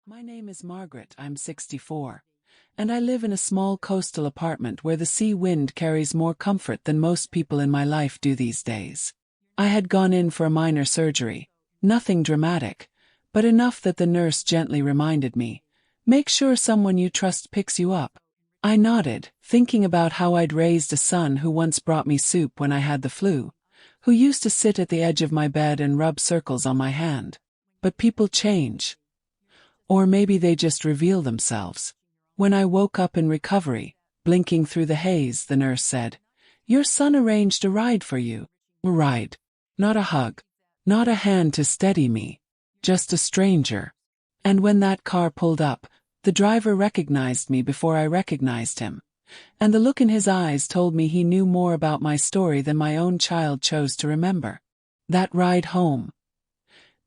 My name is Margaret, I'm 64, and I live in a small coastal apartment where the sea wind carries more comfort than most people in my life do these days. I had gone in for a minor surgery, nothing dramatic, but enough that the nurse gently reminded me, "Make sure someone you trust picks you up." I nodded, thinking about how I'd raised a son who once brought me soup when I had the flu, who used to sit at the edge of my bed and rub circles on my hand. But people change. Or maybe they just reveal themselves. When I woke up in recovery, blinking through the haze, the nurse said, "Your son arranged a ride for you." A ride. Not a hug. Not a hand to steady me. Just a stranger. And when that car pulled up, the driver recognized me before I recognized him. And the look in his eyes told me he knew more about my story than my own child chose to remember. That ride home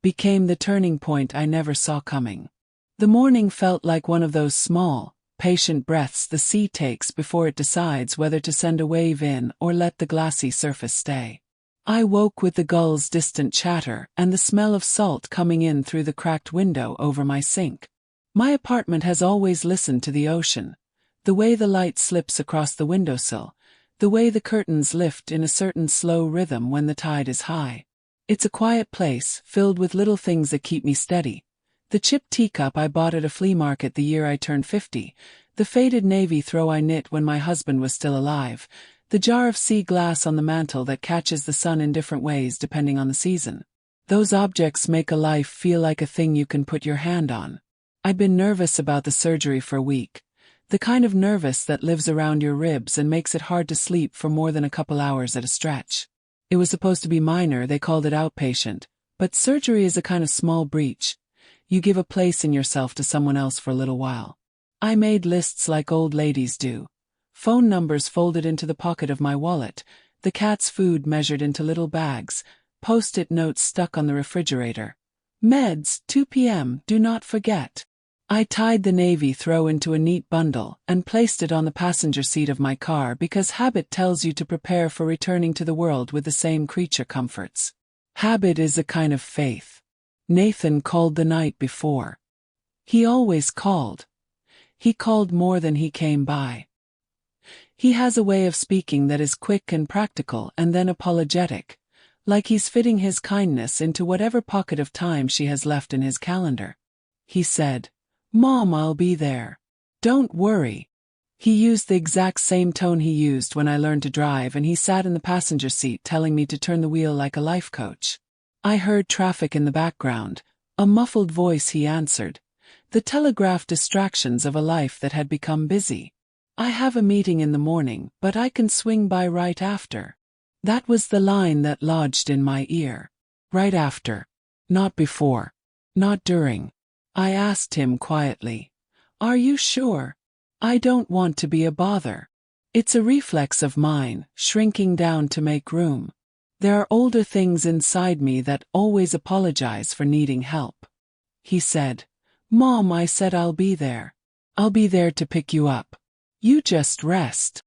became the turning point I never saw coming. The morning felt like one of those small, patient breaths the sea takes before it decides whether to send a wave in or let the glassy surface stay. I woke with the gulls' distant chatter and the smell of salt coming in through the cracked window over my sink. My apartment has always listened to the ocean, the way the light slips across the windowsill, the way the curtains lift in a certain slow rhythm when the tide is high. It's a quiet place, filled with little things that keep me steady. The chipped teacup I bought at a flea market the year I turned 50, the faded navy throw I knit when my husband was still alive, the jar of sea glass on the mantel that catches the sun in different ways depending on the season. Those objects make a life feel like a thing you can put your hand on. I'd been nervous about the surgery for a week, the kind of nervous that lives around your ribs and makes it hard to sleep for more than a couple hours at a stretch. It was supposed to be minor, they called it outpatient, but surgery is a kind of small breach. You give a place in yourself to someone else for a little while. I made lists like old ladies do. Phone numbers folded into the pocket of my wallet, the cat's food measured into little bags, post-it notes stuck on the refrigerator. Meds, 2 p.m., do not forget. I tied the navy throw into a neat bundle and placed it on the passenger seat of my car because habit tells you to prepare for returning to the world with the same creature comforts. Habit is a kind of faith. Nathan called the night before. He always called. He called more than he came by. He has a way of speaking that is quick and practical and then apologetic, like he's fitting his kindness into whatever pocket of time she has left in his calendar. He said, "Mom, I'll be there. Don't worry." He used the exact same tone he used when I learned to drive, and he sat in the passenger seat telling me to turn the wheel like a life coach. I heard traffic in the background, a muffled voice he answered, the telegraphed distractions of a life that had become busy. "I have a meeting in the morning, but I can swing by right after." That was the line that lodged in my ear. Right after. Not before. Not during. I asked him quietly, "Are you sure? I don't want to be a bother." It's a reflex of mine, shrinking down to make room. There are older things inside me that always apologize for needing help. He said, "Mom, I said I'll be there. I'll be there to pick you up. You just rest."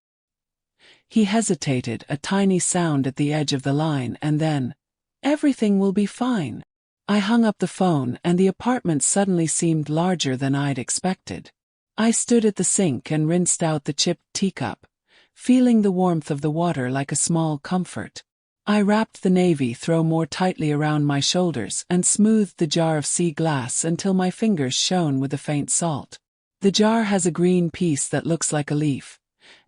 He hesitated, a tiny sound at the edge of the line, and then, "Everything will be fine." I hung up the phone and the apartment suddenly seemed larger than I'd expected. I stood at the sink and rinsed out the chipped teacup, feeling the warmth of the water like a small comfort. I wrapped the navy throw more tightly around my shoulders and smoothed the jar of sea glass until my fingers shone with the faint salt. The jar has a green piece that looks like a leaf,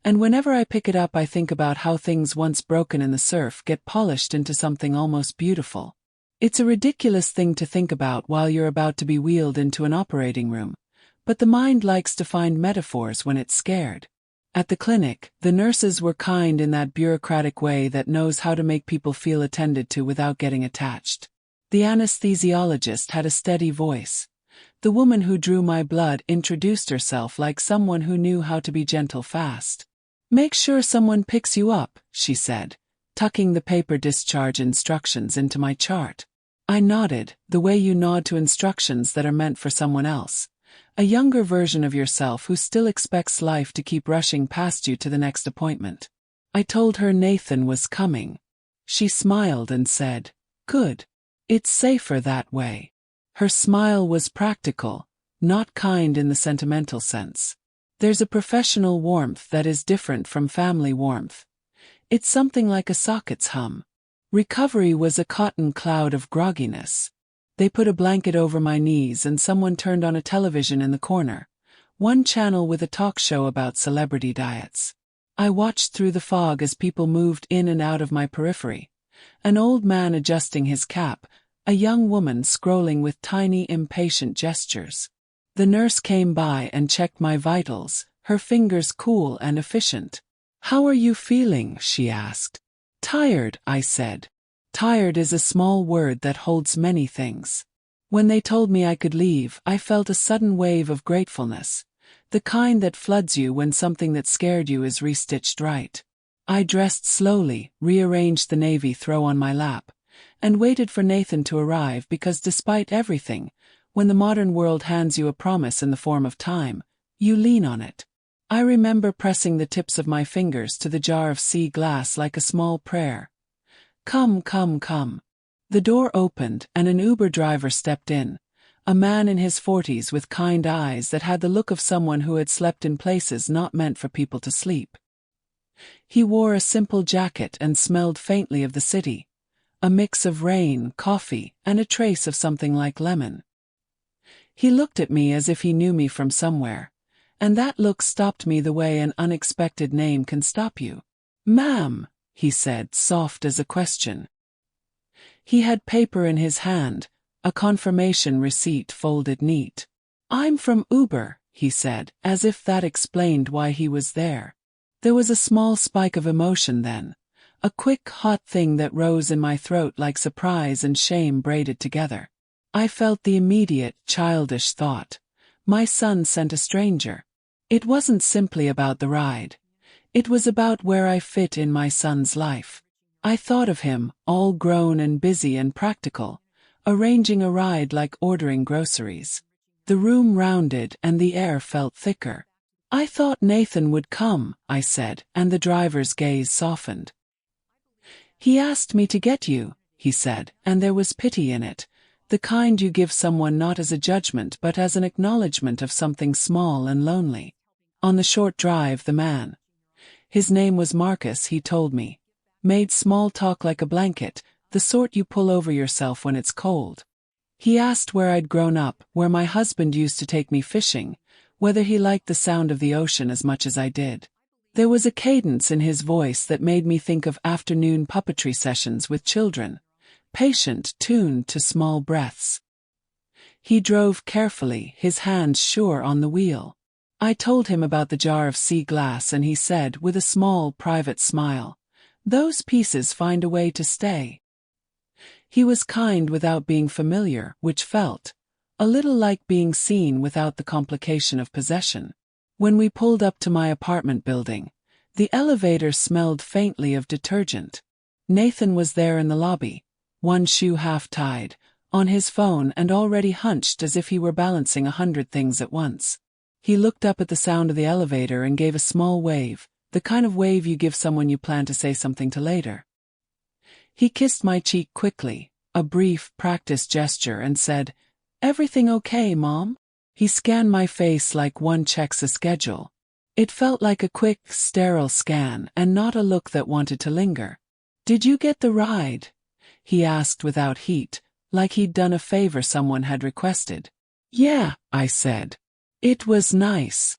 and whenever I pick it up I think about how things once broken in the surf get polished into something almost beautiful. It's a ridiculous thing to think about while you're about to be wheeled into an operating room, but the mind likes to find metaphors when it's scared. At the clinic, the nurses were kind in that bureaucratic way that knows how to make people feel attended to without getting attached. The anesthesiologist had a steady voice. The woman who drew my blood introduced herself like someone who knew how to be gentle fast. "Make sure someone picks you up," she said, tucking the paper discharge instructions into my chart. I nodded, the way you nod to instructions that are meant for someone else. A younger version of yourself who still expects life to keep rushing past you to the next appointment. I told her Nathan was coming. She smiled and said, "Good. It's safer that way." Her smile was practical, not kind in the sentimental sense. There's a professional warmth that is different from family warmth. It's something like a socket's hum. Recovery was a cotton cloud of grogginess. They put a blanket over my knees and someone turned on a television in the corner, one channel with a talk show about celebrity diets. I watched through the fog as people moved in and out of my periphery. An old man adjusting his cap, a young woman scrolling with tiny, impatient gestures. The nurse came by and checked my vitals, her fingers cool and efficient. "How are you feeling?" she asked. "Tired," I said. Tired is a small word that holds many things. When they told me I could leave, I felt a sudden wave of gratefulness, the kind that floods you when something that scared you is restitched right. I dressed slowly, rearranged the navy throw on my lap, and waited for Nathan to arrive because despite everything, when the modern world hands you a promise in the form of time, you lean on it. I remember pressing the tips of my fingers to the jar of sea glass like a small prayer. Come, come, come. The door opened and an Uber driver stepped in, a man in his 40s with kind eyes that had the look of someone who had slept in places not meant for people to sleep. He wore a simple jacket and smelled faintly of the city, a mix of rain, coffee, and a trace of something like lemon. He looked at me as if he knew me from somewhere, and that look stopped me the way an unexpected name can stop you. "Ma'am," he said, soft as a question. He had paper in his hand, a confirmation receipt folded neat. "I'm from Uber," he said, as if that explained why he was there. There was a small spike of emotion then, a quick, hot thing that rose in my throat like surprise and shame braided together. I felt the immediate, childish thought. My son sent a stranger. It wasn't simply about the ride. It was about where I fit in my son's life. I thought of him, all grown and busy and practical, arranging a ride like ordering groceries. The room rounded and the air felt thicker. "I thought Nathan would come," I said, and the driver's gaze softened. "He asked me to get you," he said, and there was pity in it, the kind you give someone not as a judgment but as an acknowledgement of something small and lonely. On the short drive, the man, his name was Marcus, he told me, made small talk like a blanket, the sort you pull over yourself when it's cold. He asked where I'd grown up, where my husband used to take me fishing, whether he liked the sound of the ocean as much as I did. There was a cadence in his voice that made me think of afternoon puppetry sessions with children, patient, tuned to small breaths. He drove carefully, his hands sure on the wheel. I told him about the jar of sea glass and he said, with a small, private smile, "Those pieces find a way to stay." He was kind without being familiar, which felt a little like being seen without the complication of possession. When we pulled up to my apartment building, the elevator smelled faintly of detergent. Nathan was there in the lobby, one shoe half tied, on his phone and already hunched as if he were balancing 100 things at once. He looked up at the sound of the elevator and gave a small wave, the kind of wave you give someone you plan to say something to later. He kissed my cheek quickly, a brief, practiced gesture, and said, "Everything okay, Mom?" He scanned my face like one checks a schedule. It felt like a quick, sterile scan and not a look that wanted to linger. "Did you get the ride?" he asked without heat, like he'd done a favor someone had requested. "Yeah," I said. "It was nice."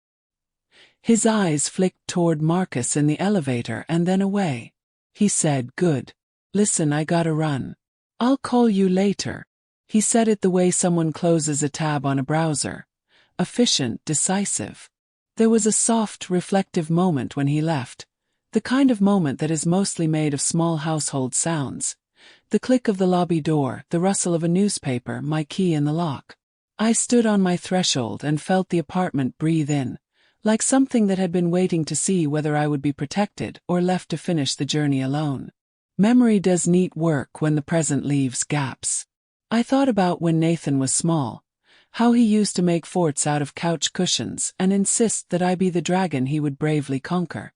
His eyes flicked toward Marcus in the elevator and then away. He said, "Good. Listen, I gotta run. I'll call you later." He said it the way someone closes a tab on a browser. Efficient, decisive. There was a soft, reflective moment when he left, the kind of moment that is mostly made of small household sounds. The click of the lobby door, the rustle of a newspaper, my key in the lock. I stood on my threshold and felt the apartment breathe in, like something that had been waiting to see whether I would be protected or left to finish the journey alone. Memory does neat work when the present leaves gaps. I thought about when Nathan was small, how he used to make forts out of couch cushions and insist that I be the dragon he would bravely conquer.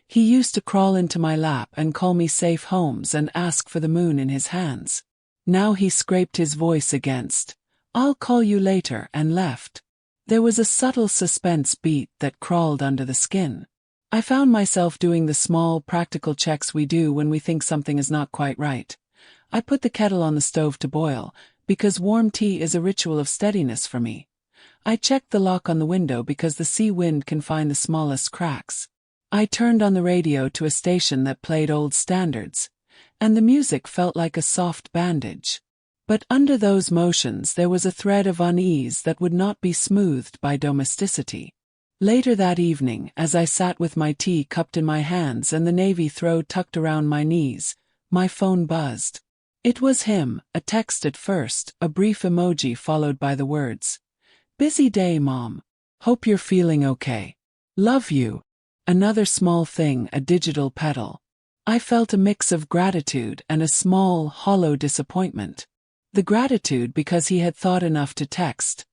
He used to crawl into my lap and call me safe homes and ask for the moon in his hands. Now he scraped his voice against "I'll call you later," and left. There was a subtle suspense beat that crawled under the skin. I found myself doing the small, practical checks we do when we think something is not quite right. I put the kettle on the stove to boil, because warm tea is a ritual of steadiness for me. I checked the lock on the window because the sea wind can find the smallest cracks. I turned on the radio to a station that played old standards, and the music felt like a soft bandage. But under those motions there was a thread of unease that would not be smoothed by domesticity. Later that evening, as I sat with my tea cupped in my hands and the navy throw tucked around my knees, my phone buzzed. It was him, a text at first, a brief emoji followed by the words, "Busy day, Mom. Hope you're feeling okay. Love you." Another small thing, a digital pedal. I felt a mix of gratitude and a small, hollow disappointment. The gratitude because he had thought enough to text.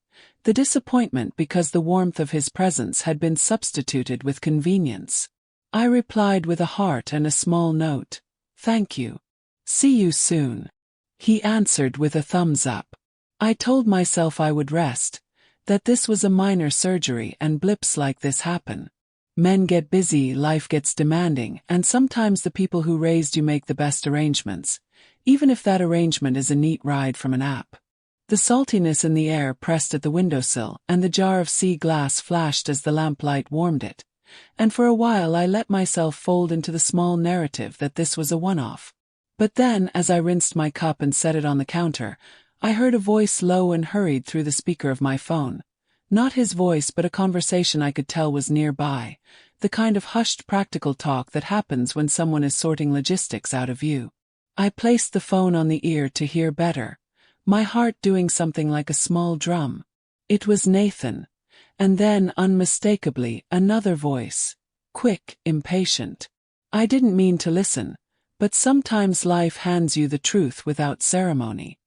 The disappointment because the warmth of his presence had been substituted with convenience. I replied with a heart and a small note. "Thank you. See you soon." He answered with a thumbs up. I told myself I would rest, that this was a minor surgery and blips like this happen. Men get busy, life gets demanding, and sometimes the people who raised you make the best arrangements, even if that arrangement is a neat ride from an app. The saltiness in the air pressed at the windowsill, and the jar of sea glass flashed as the lamplight warmed it, and for a while I let myself fold into the small narrative that this was a one-off. But then, as I rinsed my cup and set it on the counter, I heard a voice low and hurried through the speaker of my phone. Not his voice, but a conversation I could tell was nearby, the kind of hushed practical talk that happens when someone is sorting logistics out of view. I placed the phone on the ear to hear better, my heart doing something like a small drum. It was Nathan. And then, unmistakably, another voice. Quick, impatient. I didn't mean to listen, but sometimes life hands you the truth without ceremony.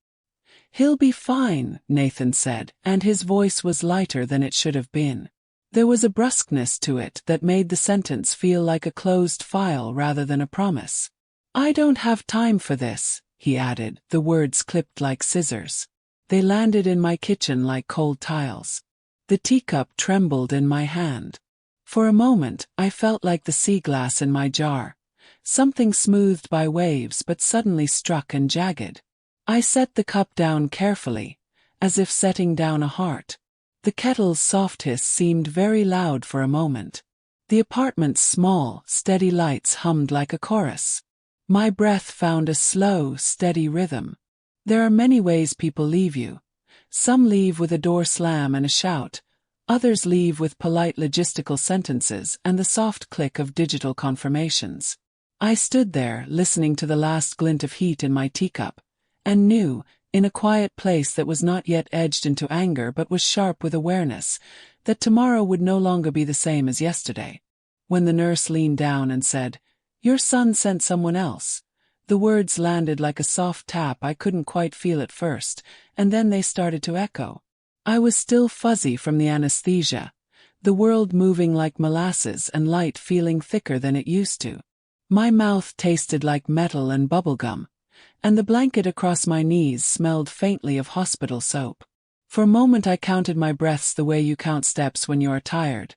"He'll be fine," Nathan said, and his voice was lighter than it should have been. There was a brusqueness to it that made the sentence feel like a closed file rather than a promise. "I don't have time for this," he added, the words clipped like scissors. They landed in my kitchen like cold tiles. The teacup trembled in my hand. For a moment, I felt like the sea glass in my jar, something smoothed by waves but suddenly struck and jagged. I set the cup down carefully, as if setting down a heart. The kettle's soft hiss seemed very loud for a moment. The apartment's small, steady lights hummed like a chorus. My breath found a slow, steady rhythm. There are many ways people leave you. Some leave with a door slam and a shout. Others leave with polite logistical sentences and the soft click of digital confirmations. I stood there, listening to the last glint of heat in my teacup, and knew, in a quiet place that was not yet edged into anger but was sharp with awareness, that tomorrow would no longer be the same as yesterday. When the nurse leaned down and said, "Your son sent someone else," the words landed like a soft tap I couldn't quite feel at first, and then they started to echo. I was still fuzzy from the anesthesia, the world moving like molasses and light feeling thicker than it used to. My mouth tasted like metal and bubblegum, and the blanket across my knees smelled faintly of hospital soap. For a moment I counted my breaths the way you count steps when you are tired.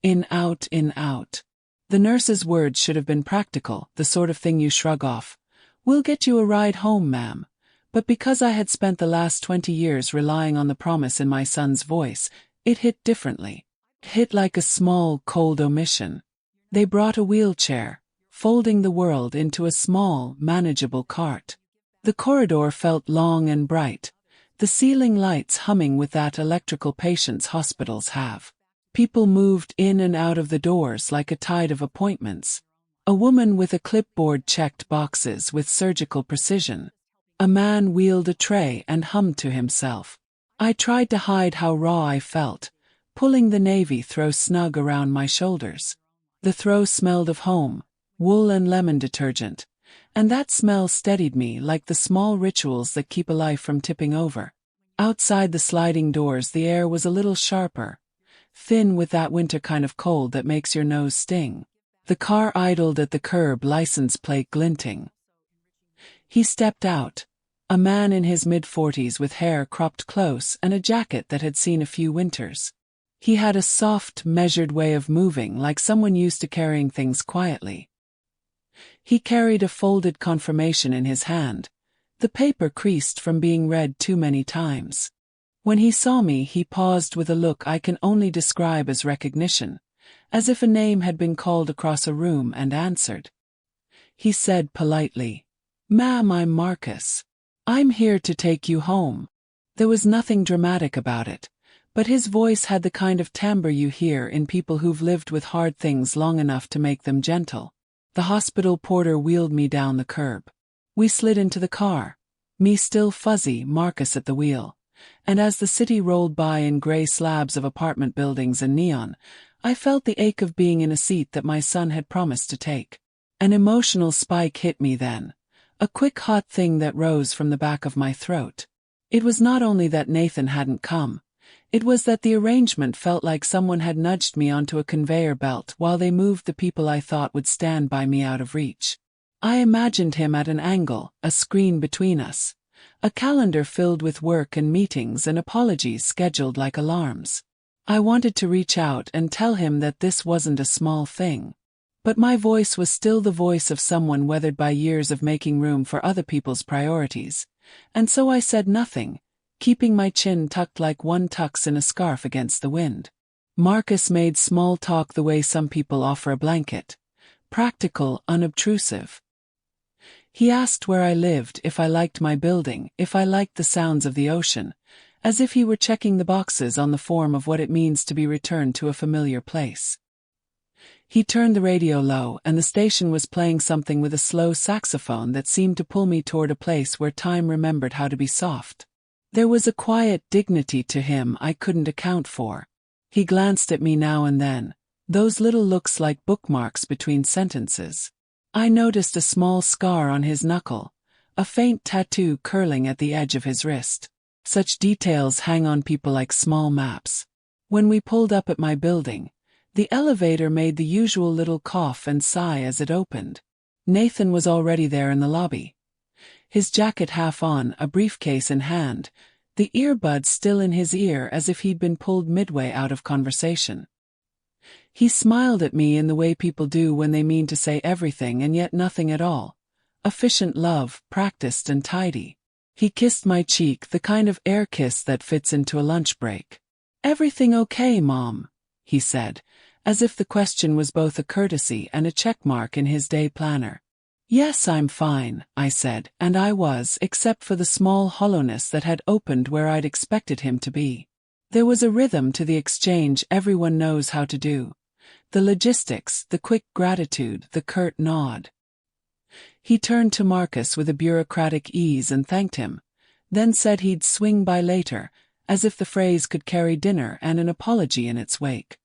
In, out, in, out. The nurse's words should have been practical, the sort of thing you shrug off. "We'll get you a ride home, ma'am." But because I had spent the last 20 years relying on the promise in my son's voice, it hit differently. It hit like a small, cold omission. They brought a wheelchair, folding the world into a small, manageable cart. The corridor felt long and bright, the ceiling lights humming with that electrical patience hospitals have. People moved in and out of the doors like a tide of appointments. A woman with a clipboard checked boxes with surgical precision. A man wheeled a tray and hummed to himself. I tried to hide how raw I felt, pulling the navy throw snug around my shoulders. The throw smelled of home, wool and lemon detergent, and that smell steadied me like the small rituals that keep a life from tipping over. Outside the sliding doors the air was a little sharper, thin with that winter kind of cold that makes your nose sting. The car idled at the curb, license plate glinting. He stepped out, A man in his mid-40s with hair cropped close and a jacket that had seen a few winters. He had a soft, measured way of moving like someone used to carrying things quietly. He carried a folded confirmation in his hand, the paper creased from being read too many times. When he saw me, he paused with a look I can only describe as recognition, as if a name had been called across a room and answered. He said politely, "Ma'am, I'm Marcus. I'm here to take you home." There was nothing dramatic about it, but his voice had the kind of timbre you hear in people who've lived with hard things long enough to make them gentle. The hospital porter wheeled me down the curb. We slid into the car, me still fuzzy, Marcus at the wheel, and as the city rolled by in gray slabs of apartment buildings and neon, I felt the ache of being in a seat that my son had promised to take. An emotional spike hit me then. A quick hot thing that rose from the back of my throat. It was not only that Nathan hadn't come, it was that the arrangement felt like someone had nudged me onto a conveyor belt while they moved the people I thought would stand by me out of reach. I imagined him at an angle, a screen between us, a calendar filled with work and meetings and apologies scheduled like alarms. I wanted to reach out and tell him that this wasn't a small thing. But my voice was still the voice of someone weathered by years of making room for other people's priorities, and so I said nothing, keeping my chin tucked like one tucks in a scarf against the wind. Marcus made small talk the way some people offer a blanket, practical, unobtrusive. He asked where I lived, if I liked my building, if I liked the sounds of the ocean, as if he were checking the boxes on the form of what it means to be returned to a familiar place. He turned the radio low, and the station was playing something with a slow saxophone that seemed to pull me toward a place where time remembered how to be soft. There was a quiet dignity to him I couldn't account for. He glanced at me now and then, those little looks like bookmarks between sentences. I noticed a small scar on his knuckle, a faint tattoo curling at the edge of his wrist. Such details hang on people like small maps. When we pulled up at my building, the elevator made the usual little cough and sigh as it opened. Nathan was already there in the lobby. His jacket half on, a briefcase in hand, the earbuds still in his ear as if he'd been pulled midway out of conversation. He smiled at me in the way people do when they mean to say everything and yet nothing at all. Efficient love, practiced and tidy. He kissed my cheek, the kind of air kiss that fits into a lunch break. "Everything okay, Mom?" he said, as if the question was both a courtesy and a checkmark in his day planner. "Yes, I'm fine," I said, and I was, except for the small hollowness that had opened where I'd expected him to be. There was a rhythm to the exchange everyone knows how to do. The logistics, the quick gratitude, the curt nod. He turned to Marcus with a bureaucratic ease and thanked him, then said he'd swing by later, as if the phrase could carry dinner and an apology in its wake.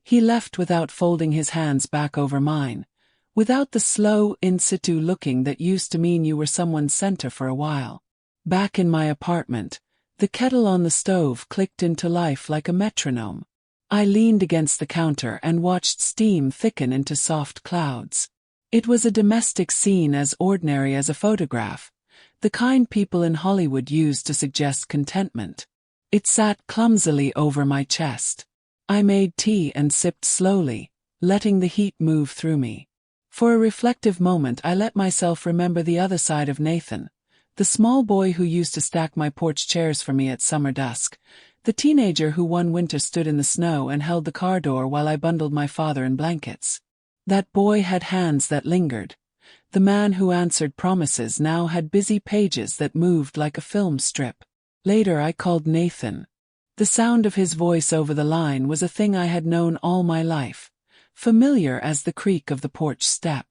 He left without folding his hands back over mine, without the slow, in-situ looking that used to mean you were someone's center for a while. Back in my apartment, the kettle on the stove clicked into life like a metronome. I leaned against the counter and watched steam thicken into soft clouds. It was a domestic scene as ordinary as a photograph, the kind people in Hollywood use to suggest contentment. It sat clumsily over my chest. I made tea and sipped slowly, letting the heat move through me. For a reflective moment I let myself remember the other side of Nathan, the small boy who used to stack my porch chairs for me at summer dusk, the teenager who one winter stood in the snow and held the car door while I bundled my father in blankets. That boy had hands that lingered. The man who answered promises now had busy pages that moved like a film strip. Later I called Nathan. The sound of his voice over the line was a thing I had known all my life, familiar as the creak of the porch step.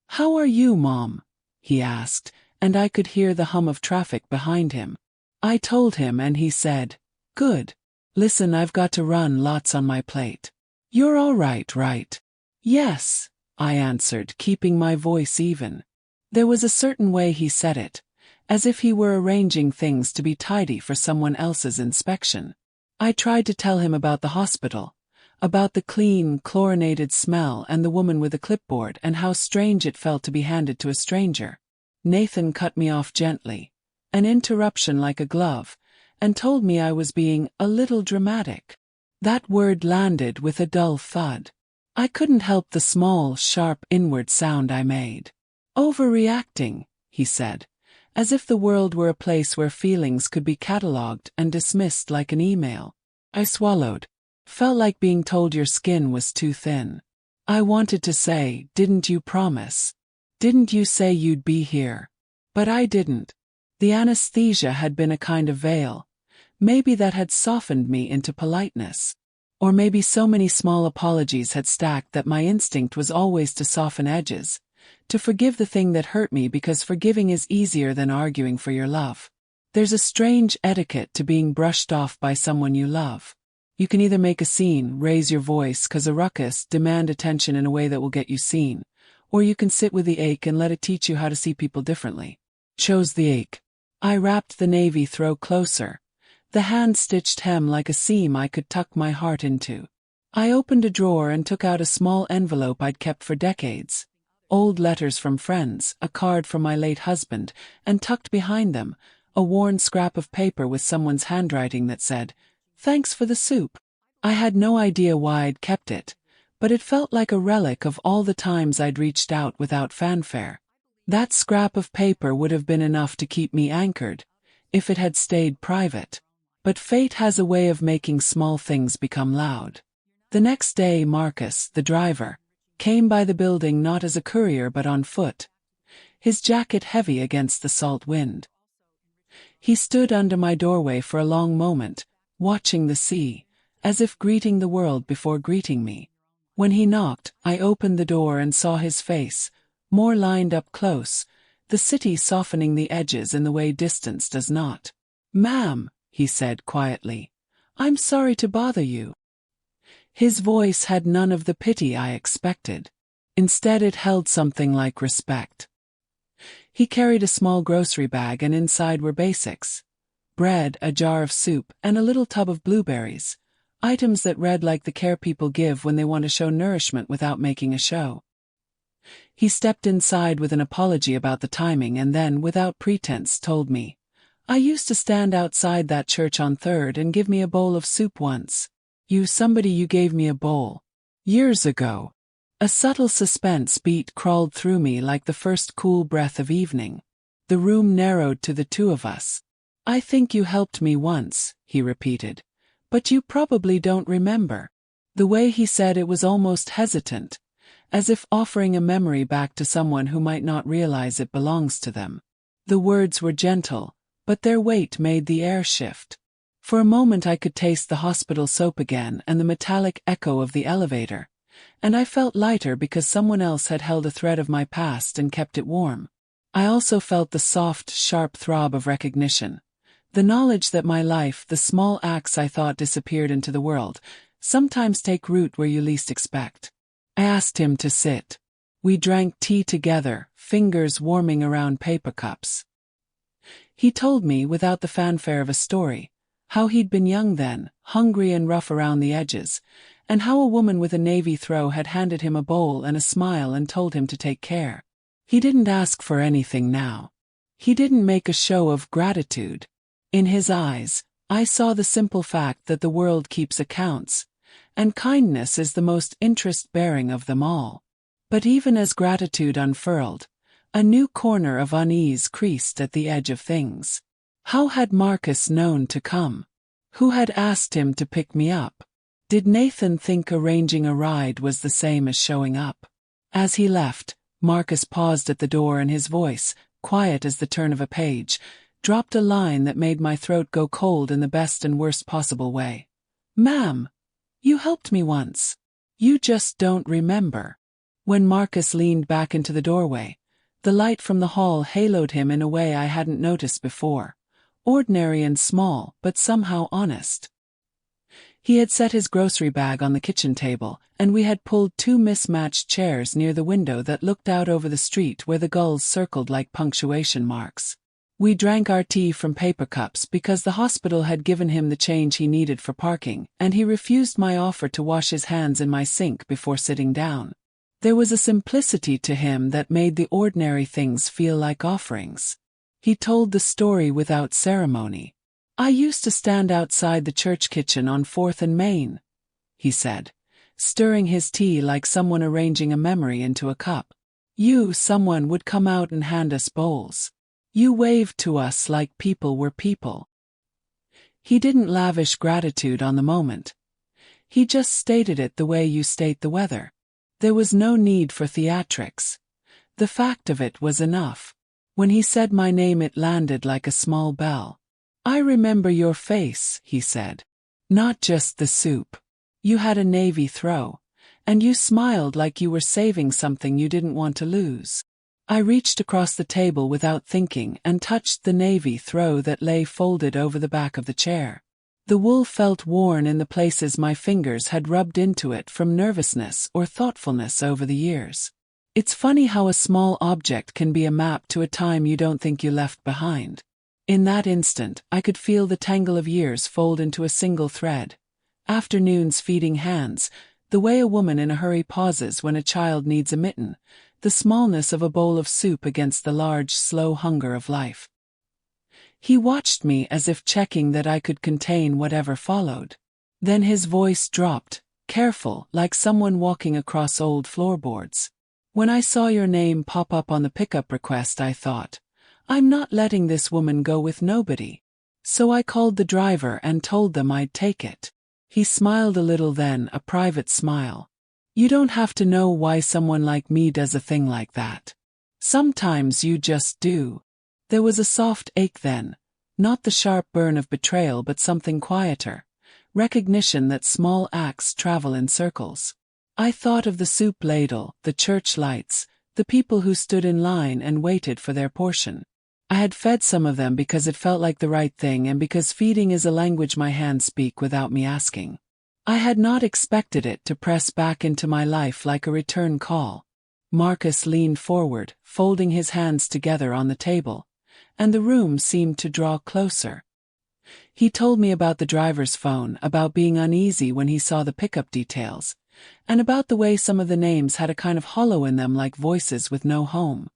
"How are you, Mom?" he asked, and I could hear the hum of traffic behind him. I told him and he said, "Good. Listen, I've got to run, lots on my plate." "You're all right, right?" "Yes," I answered, keeping my voice even. There was a certain way he said it, as if he were arranging things to be tidy for someone else's inspection. I tried to tell him about the hospital, about the clean, chlorinated smell and the woman with a clipboard and how strange it felt to be handed to a stranger. Nathan cut me off gently. an interruption like a glove, and told me I was being a little dramatic. That word landed with a dull thud. I couldn't help the small, sharp inward sound I made. Overreacting, he said, as if the world were a place where feelings could be catalogued and dismissed like an email. I swallowed. Felt like being told your skin was too thin. I wanted to say, didn't you promise? Didn't you say you'd be here? But I didn't. The anesthesia had been a kind of veil. Maybe that had softened me into politeness. Or maybe so many small apologies had stacked that my instinct was always to soften edges, to forgive the thing that hurt me because forgiving is easier than arguing for your love. There's a strange etiquette to being brushed off by someone you love. You can either make a scene, raise your voice, cause a ruckus, demand attention in a way that will get you seen, or you can sit with the ache and let it teach you how to see people differently. Chose the ache. I wrapped the navy throw closer, the hand-stitched hem like a seam I could tuck my heart into. I opened a drawer and took out a small envelope I'd kept for decades. Old letters from friends, a card from my late husband, and tucked behind them, a worn scrap of paper with someone's handwriting that said, "Thanks for the soup." I had no idea why I'd kept it, but it felt like a relic of all the times I'd reached out without fanfare. That scrap of paper would have been enough to keep me anchored, if it had stayed private. But fate has a way of making small things become loud. The next day Marcus, the driver, came by the building not as a courier but on foot, his jacket heavy against the salt wind. He stood under my doorway for a long moment, watching the sea, as if greeting the world before greeting me. When he knocked, I opened the door and saw his face, more lined up close, the city softening the edges in the way distance does not. "Ma'am," he said quietly, "I'm sorry to bother you." His voice had none of the pity I expected. Instead it held something like respect. He carried a small grocery bag and inside were basics. Bread, a jar of soup, and a little tub of blueberries. Items that read like the care people give when they want to show nourishment without making a show. He stepped inside with an apology about the timing and then, without pretense, told me, "I used to stand outside that church on 3rd and give me a bowl of soup once. You gave me a bowl. Years ago." A subtle suspense beat crawled through me like the first cool breath of evening. The room narrowed to the two of us. "I think you helped me once," he repeated. "But you probably don't remember." The way he said it was almost hesitant, as if offering a memory back to someone who might not realize it belongs to them. The words were gentle, but their weight made the air shift. For a moment I could taste the hospital soap again and the metallic echo of the elevator, and I felt lighter because someone else had held a thread of my past and kept it warm. I also felt the soft, sharp throb of recognition, the knowledge that my life, the small acts I thought disappeared into the world, sometimes take root where you least expect. I asked him to sit. We drank tea together, fingers warming around paper cups. He told me, without the fanfare of a story, how he'd been young then, hungry and rough around the edges, and how a woman with a navy throw had handed him a bowl and a smile and told him to take care. He didn't ask for anything now. He didn't make a show of gratitude. In his eyes, I saw the simple fact that the world keeps accounts, and kindness is the most interest-bearing of them all. But even as gratitude unfurled, a new corner of unease creased at the edge of things. How had Marcus known to come? Who had asked him to pick me up? Did Nathan think arranging a ride was the same as showing up? As he left, Marcus paused at the door and his voice, quiet as the turn of a page, dropped a line that made my throat go cold in the best and worst possible way. "Ma'am, you helped me once. You just don't remember." When Marcus leaned back into the doorway, the light from the hall haloed him in a way I hadn't noticed before. Ordinary and small, but somehow honest. He had set his grocery bag on the kitchen table, and we had pulled two mismatched chairs near the window that looked out over the street where the gulls circled like punctuation marks. We drank our tea from paper cups because the hospital had given him the change he needed for parking, and he refused my offer to wash his hands in my sink before sitting down. There was a simplicity to him that made the ordinary things feel like offerings. He told the story without ceremony. I used to stand outside the church kitchen on 4th and Main, he said, stirring his tea like someone arranging a memory into a cup. Someone would come out and hand us bowls. You waved to us like people were people. He didn't lavish gratitude on the moment. He just stated it the way you state the weather. There was no need for theatrics. The fact of it was enough. When he said my name, it landed like a small bell. I remember your face, he said. Not just the soup. You had a navy throw, and you smiled like you were saving something you didn't want to lose. I reached across the table without thinking and touched the navy throw that lay folded over the back of the chair. The wool felt worn in the places my fingers had rubbed into it from nervousness or thoughtfulness over the years. It's funny how a small object can be a map to a time you don't think you left behind. In that instant, I could feel the tangle of years fold into a single thread. Afternoons feeding hands, the way a woman in a hurry pauses when a child needs a mitten, the smallness of a bowl of soup against the large, slow hunger of life. He watched me as if checking that I could contain whatever followed. Then his voice dropped, careful, like someone walking across old floorboards. When I saw your name pop up on the pickup request, I thought, I'm not letting this woman go with nobody. So I called the driver and told them I'd take it. He smiled a little then, a private smile. You don't have to know why someone like me does a thing like that. Sometimes you just do. There was a soft ache then, not the sharp burn of betrayal but something quieter, recognition that small acts travel in circles. I thought of the soup ladle, the church lights, the people who stood in line and waited for their portion. I had fed some of them because it felt like the right thing and because feeding is a language my hands speak without me asking. I had not expected it to press back into my life like a return call. Marcus leaned forward, folding his hands together on the table, and the room seemed to draw closer. He told me about the driver's phone, about being uneasy when he saw the pickup details, and about the way some of the names had a kind of hollow in them like voices with no home.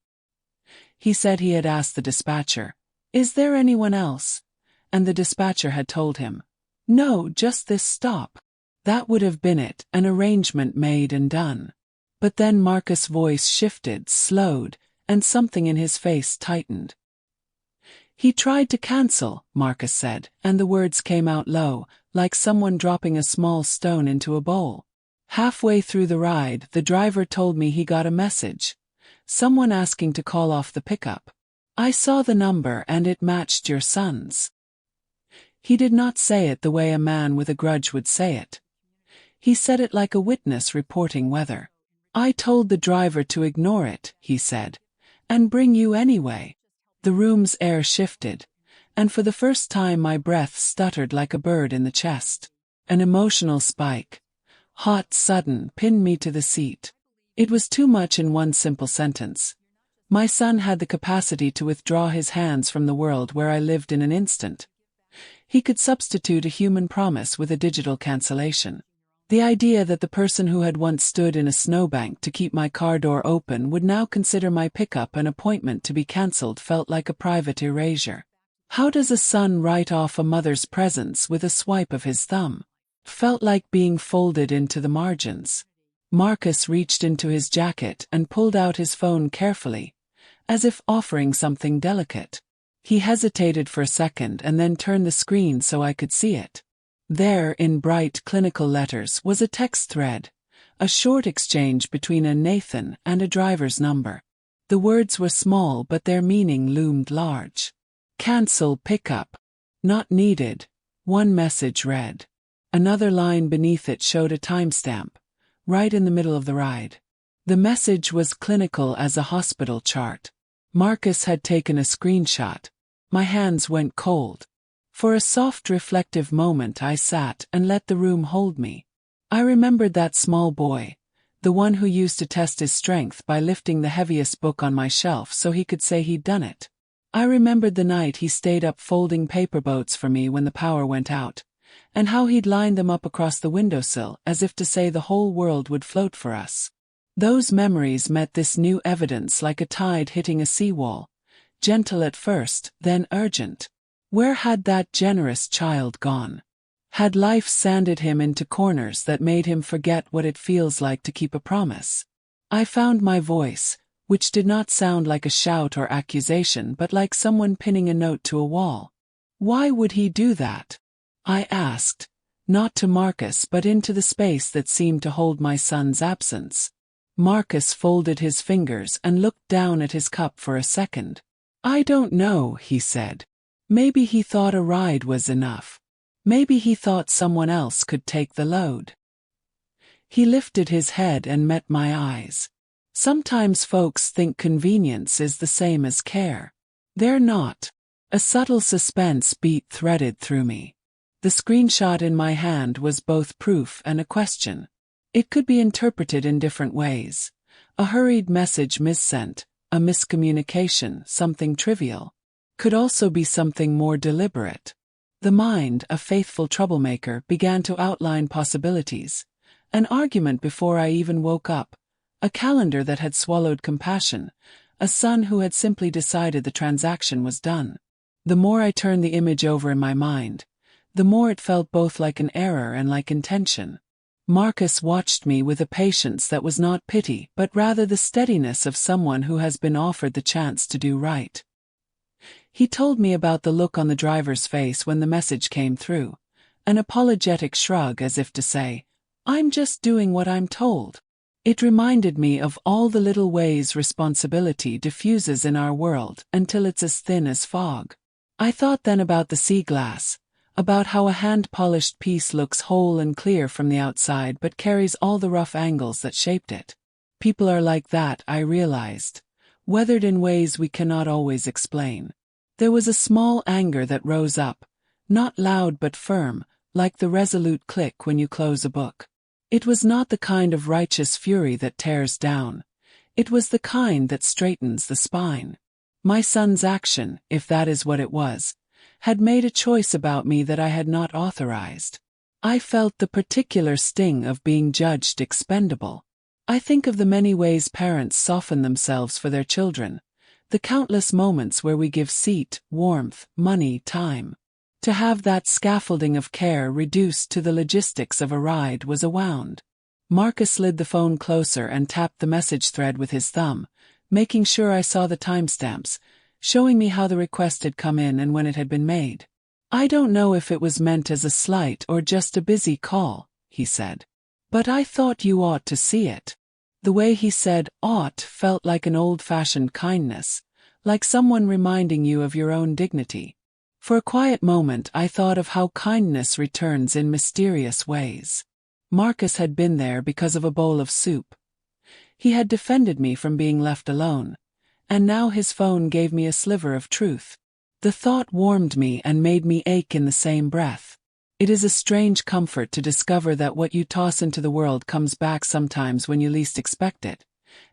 He said he had asked the dispatcher, "Is there anyone else?" And the dispatcher had told him, "No, just this stop." That would have been it, an arrangement made and done. But then Marcus' voice shifted, slowed, and something in his face tightened. "He tried to cancel," Marcus said, and the words came out low, like someone dropping a small stone into a bowl. Halfway through the ride, the driver told me he got a message. Someone asking to call off the pickup. I saw the number and it matched your son's. He did not say it the way a man with a grudge would say it. He said it like a witness reporting weather. I told the driver to ignore it, he said, and bring you anyway. The room's air shifted, and for the first time my breath stuttered like a bird in the chest. An emotional spike, hot, sudden, pinned me to the seat. It was too much in one simple sentence. My son had the capacity to withdraw his hands from the world where I lived in an instant. He could substitute a human promise with a digital cancellation. The idea that the person who had once stood in a snowbank to keep my car door open would now consider my pickup an appointment to be cancelled felt like a private erasure. How does a son write off a mother's presence with a swipe of his thumb? Felt like being folded into the margins. Marcus reached into his jacket and pulled out his phone carefully, as if offering something delicate. He hesitated for a second and then turned the screen so I could see it. There, in bright clinical letters, was a text thread, a short exchange between a Nathan and a driver's number. The words were small but their meaning loomed large. Cancel pickup. Not needed, one message read. Another line beneath it showed a timestamp, right in the middle of the ride. The message was clinical as a hospital chart. Marcus had taken a screenshot. My hands went cold. For a soft reflective moment I sat and let the room hold me. I remembered that small boy, the one who used to test his strength by lifting the heaviest book on my shelf so he could say he'd done it. I remembered the night he stayed up folding paper boats for me when the power went out, and how he'd lined them up across the windowsill as if to say the whole world would float for us. Those memories met this new evidence like a tide hitting a seawall, gentle at first, then urgent. Where had that generous child gone? Had life sanded him into corners that made him forget what it feels like to keep a promise? I found my voice, which did not sound like a shout or accusation but like someone pinning a note to a wall. Why would he do that? I asked, not to Marcus but into the space that seemed to hold my son's absence. Marcus folded his fingers and looked down at his cup for a second. I don't know, he said. Maybe he thought a ride was enough. Maybe he thought someone else could take the load. He lifted his head and met my eyes. Sometimes folks think convenience is the same as care. They're not. A subtle suspense beat threaded through me. The screenshot in my hand was both proof and a question. It could be interpreted in different ways. A hurried message missent, a miscommunication, something trivial. Could also be something more deliberate. The mind, a faithful troublemaker, began to outline possibilities. An argument before I even woke up. A calendar that had swallowed compassion. A son who had simply decided the transaction was done. The more I turned the image over in my mind, the more it felt both like an error and like intention. Marcus watched me with a patience that was not pity but rather the steadiness of someone who has been offered the chance to do right. He told me about the look on the driver's face when the message came through. An apologetic shrug as if to say, I'm just doing what I'm told. It reminded me of all the little ways responsibility diffuses in our world until it's as thin as fog. I thought then about the sea glass, about how a hand-polished piece looks whole and clear from the outside but carries all the rough angles that shaped it. People are like that, I realized, weathered in ways we cannot always explain. There was a small anger that rose up, not loud but firm, like the resolute click when you close a book. It was not the kind of righteous fury that tears down. It was the kind that straightens the spine. My son's action, if that is what it was, had made a choice about me that I had not authorized. I felt the particular sting of being judged expendable. I think of the many ways parents soften themselves for their children, the countless moments where we give seat, warmth, money, time. To have that scaffolding of care reduced to the logistics of a ride was a wound. Marcus slid the phone closer and tapped the message thread with his thumb, making sure I saw the timestamps, showing me how the request had come in and when it had been made. I don't know if it was meant as a slight or just a busy call, he said. But I thought you ought to see it. The way he said ought felt like an old-fashioned kindness, like someone reminding you of your own dignity. For a quiet moment I thought of how kindness returns in mysterious ways. Marcus had been there because of a bowl of soup. He had defended me from being left alone, and now his phone gave me a sliver of truth. The thought warmed me and made me ache in the same breath. It is a strange comfort to discover that what you toss into the world comes back sometimes when you least expect it,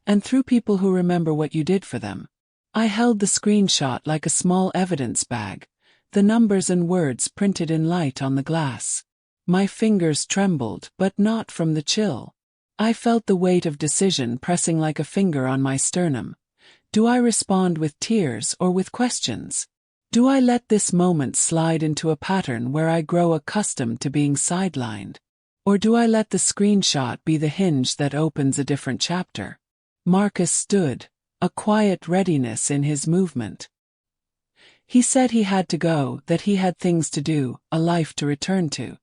and through people who remember what you did for them. I held the screenshot like a small evidence bag, the numbers and words printed in light on the glass. My fingers trembled, but not from the chill. I felt the weight of decision pressing like a finger on my sternum. Do I respond with tears or with questions? Do I let this moment slide into a pattern where I grow accustomed to being sidelined? Or do I let the screenshot be the hinge that opens a different chapter? Marcus stood, a quiet readiness in his movement. He said he had to go, that he had things to do, a life to return to.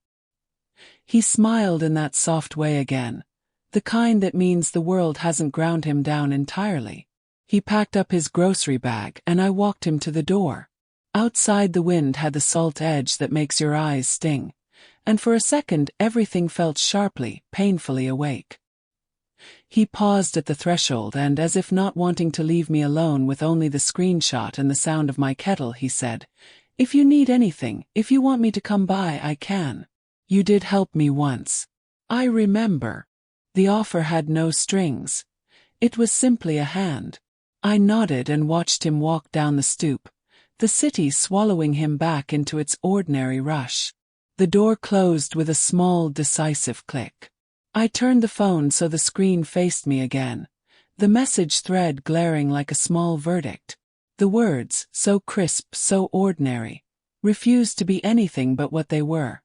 He smiled in that soft way again, the kind that means the world hasn't ground him down entirely. He packed up his grocery bag and I walked him to the door. Outside the wind had the salt edge that makes your eyes sting, and for a second everything felt sharply, painfully awake. He paused at the threshold and, as if not wanting to leave me alone with only the screenshot and the sound of my kettle, he said, "If you need anything, if you want me to come by, I can. You did help me once. I remember." The offer had no strings. It was simply a hand. I nodded and watched him walk down the stoop, the city swallowing him back into its ordinary rush. The door closed with a small, decisive click. I turned the phone so the screen faced me again, the message thread glaring like a small verdict. The words, so crisp, so ordinary, refused to be anything but what they were,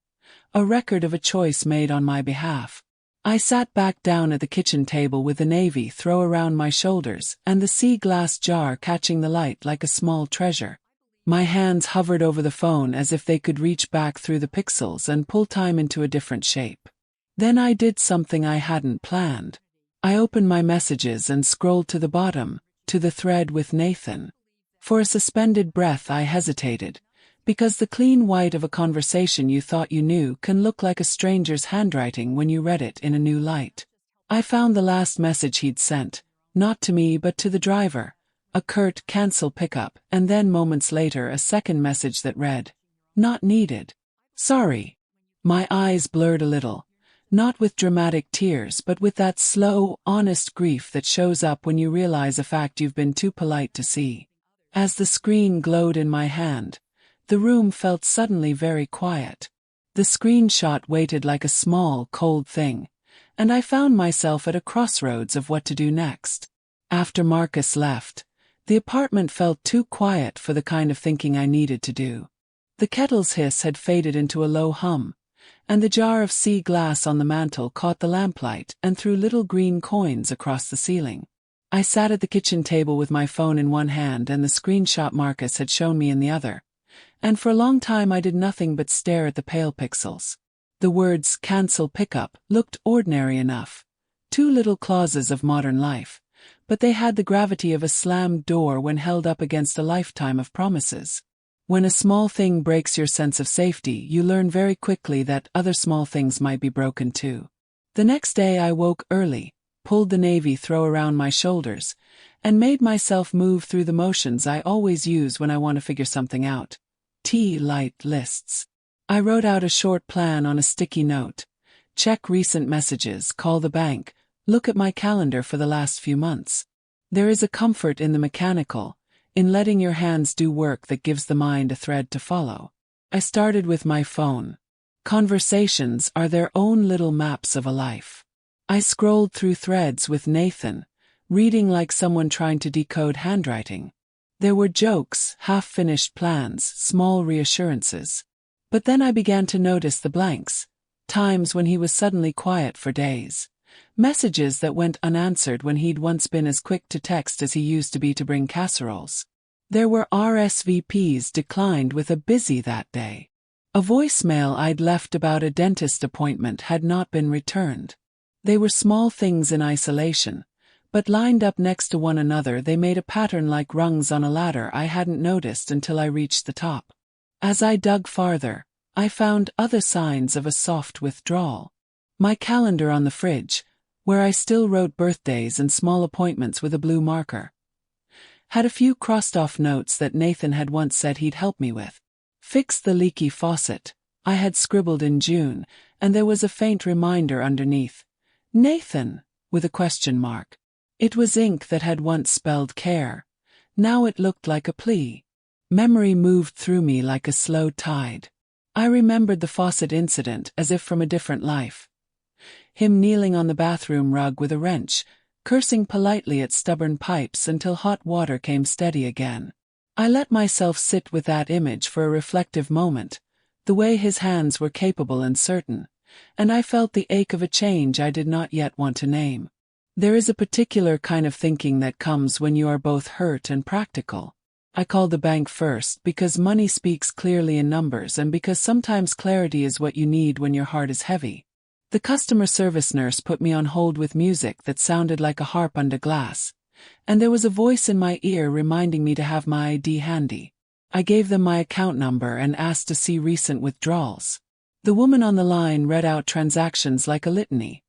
a record of a choice made on my behalf. I sat back down at the kitchen table with the navy throw around my shoulders and the sea glass jar catching the light like a small treasure. My hands hovered over the phone as if they could reach back through the pixels and pull time into a different shape. Then I did something I hadn't planned. I opened my messages and scrolled to the bottom, to the thread with Nathan. For a suspended breath I hesitated, because the clean white of a conversation you thought you knew can look like a stranger's handwriting when you read it in a new light. I found the last message he'd sent, not to me but to the driver, a curt cancel pickup, and then moments later a second message that read, "Not needed. Sorry." My eyes blurred a little, not with dramatic tears but with that slow, honest grief that shows up when you realize a fact you've been too polite to see. As the screen glowed in my hand, the room felt suddenly very quiet. The screenshot waited like a small, cold thing, and I found myself at a crossroads of what to do next. After Marcus left, the apartment felt too quiet for the kind of thinking I needed to do. The kettle's hiss had faded into a low hum, and the jar of sea glass on the mantel caught the lamplight and threw little green coins across the ceiling. I sat at the kitchen table with my phone in one hand and the screenshot Marcus had shown me in the other, and for a long time I did nothing but stare at the pale pixels. The words "cancel pickup" looked ordinary enough, two little clauses of modern life, but they had the gravity of a slammed door when held up against a lifetime of promises. When a small thing breaks your sense of safety, you learn very quickly that other small things might be broken too. The next day I woke early, pulled the navy throw around my shoulders, and made myself move through the motions I always use when I want to figure something out. Light lists. I wrote out a short plan on a sticky note. Check recent messages, call the bank, look at my calendar for the last few months. There is a comfort in the mechanical, in letting your hands do work that gives the mind a thread to follow. I started with my phone. Conversations are their own little maps of a life. I scrolled through threads with Nathan, reading like someone trying to decode handwriting. There were jokes, half-finished plans, small reassurances. But then I began to notice the blanks, times when he was suddenly quiet for days. Messages that went unanswered when he'd once been as quick to text as he used to be to bring casseroles. There were RSVPs declined with a busy that day. A voicemail I'd left about a dentist appointment had not been returned. They were small things in isolation, but lined up next to one another they made a pattern like rungs on a ladder I hadn't noticed until I reached the top. As I dug farther, I found other signs of a soft withdrawal. My calendar on the fridge, where I still wrote birthdays and small appointments with a blue marker, had a few crossed-off notes that Nathan had once said he'd help me with. Fix the leaky faucet, I had scribbled in June, and there was a faint reminder underneath. Nathan, with a question mark. It was ink that had once spelled care. Now it looked like a plea. Memory moved through me like a slow tide. I remembered the faucet incident as if from a different life. Him kneeling on the bathroom rug with a wrench, cursing politely at stubborn pipes until hot water came steady again. I let myself sit with that image for a reflective moment, the way his hands were capable and certain, and I felt the ache of a change I did not yet want to name. There is a particular kind of thinking that comes when you are both hurt and practical. I called the bank first because money speaks clearly in numbers and because sometimes clarity is what you need when your heart is heavy. The customer service nurse put me on hold with music that sounded like a harp under glass, and there was a voice in my ear reminding me to have my ID handy. I gave them my account number and asked to see recent withdrawals. The woman on the line read out transactions like a litany.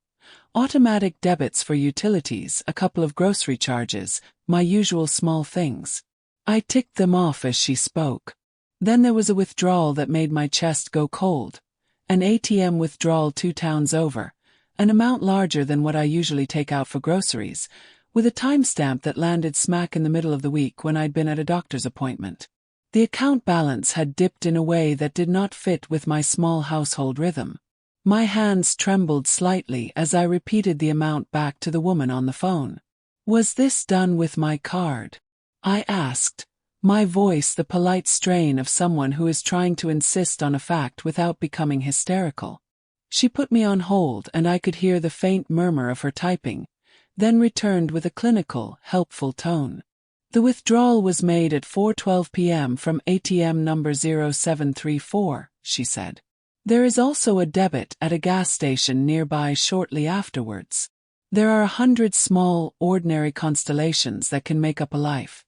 Automatic debits for utilities, a couple of grocery charges, my usual small things. I ticked them off as she spoke. Then there was a withdrawal that made my chest go cold. An ATM withdrawal 2 towns over, an amount larger than what I usually take out for groceries, with a timestamp that landed smack in the middle of the week when I'd been at a doctor's appointment. The account balance had dipped in a way that did not fit with my small household rhythm. My hands trembled slightly as I repeated the amount back to the woman on the phone. Was this done with my card? I asked, My voice the polite strain of someone who is trying to insist on a fact without becoming hysterical. She put me on hold and I could hear the faint murmur of her typing, then returned with a clinical, helpful tone. The withdrawal was made at 4:12 p.m. from ATM number 0734, she said. There is also a debit at a gas station nearby shortly afterwards. There are 100 small, ordinary constellations that can make up a life.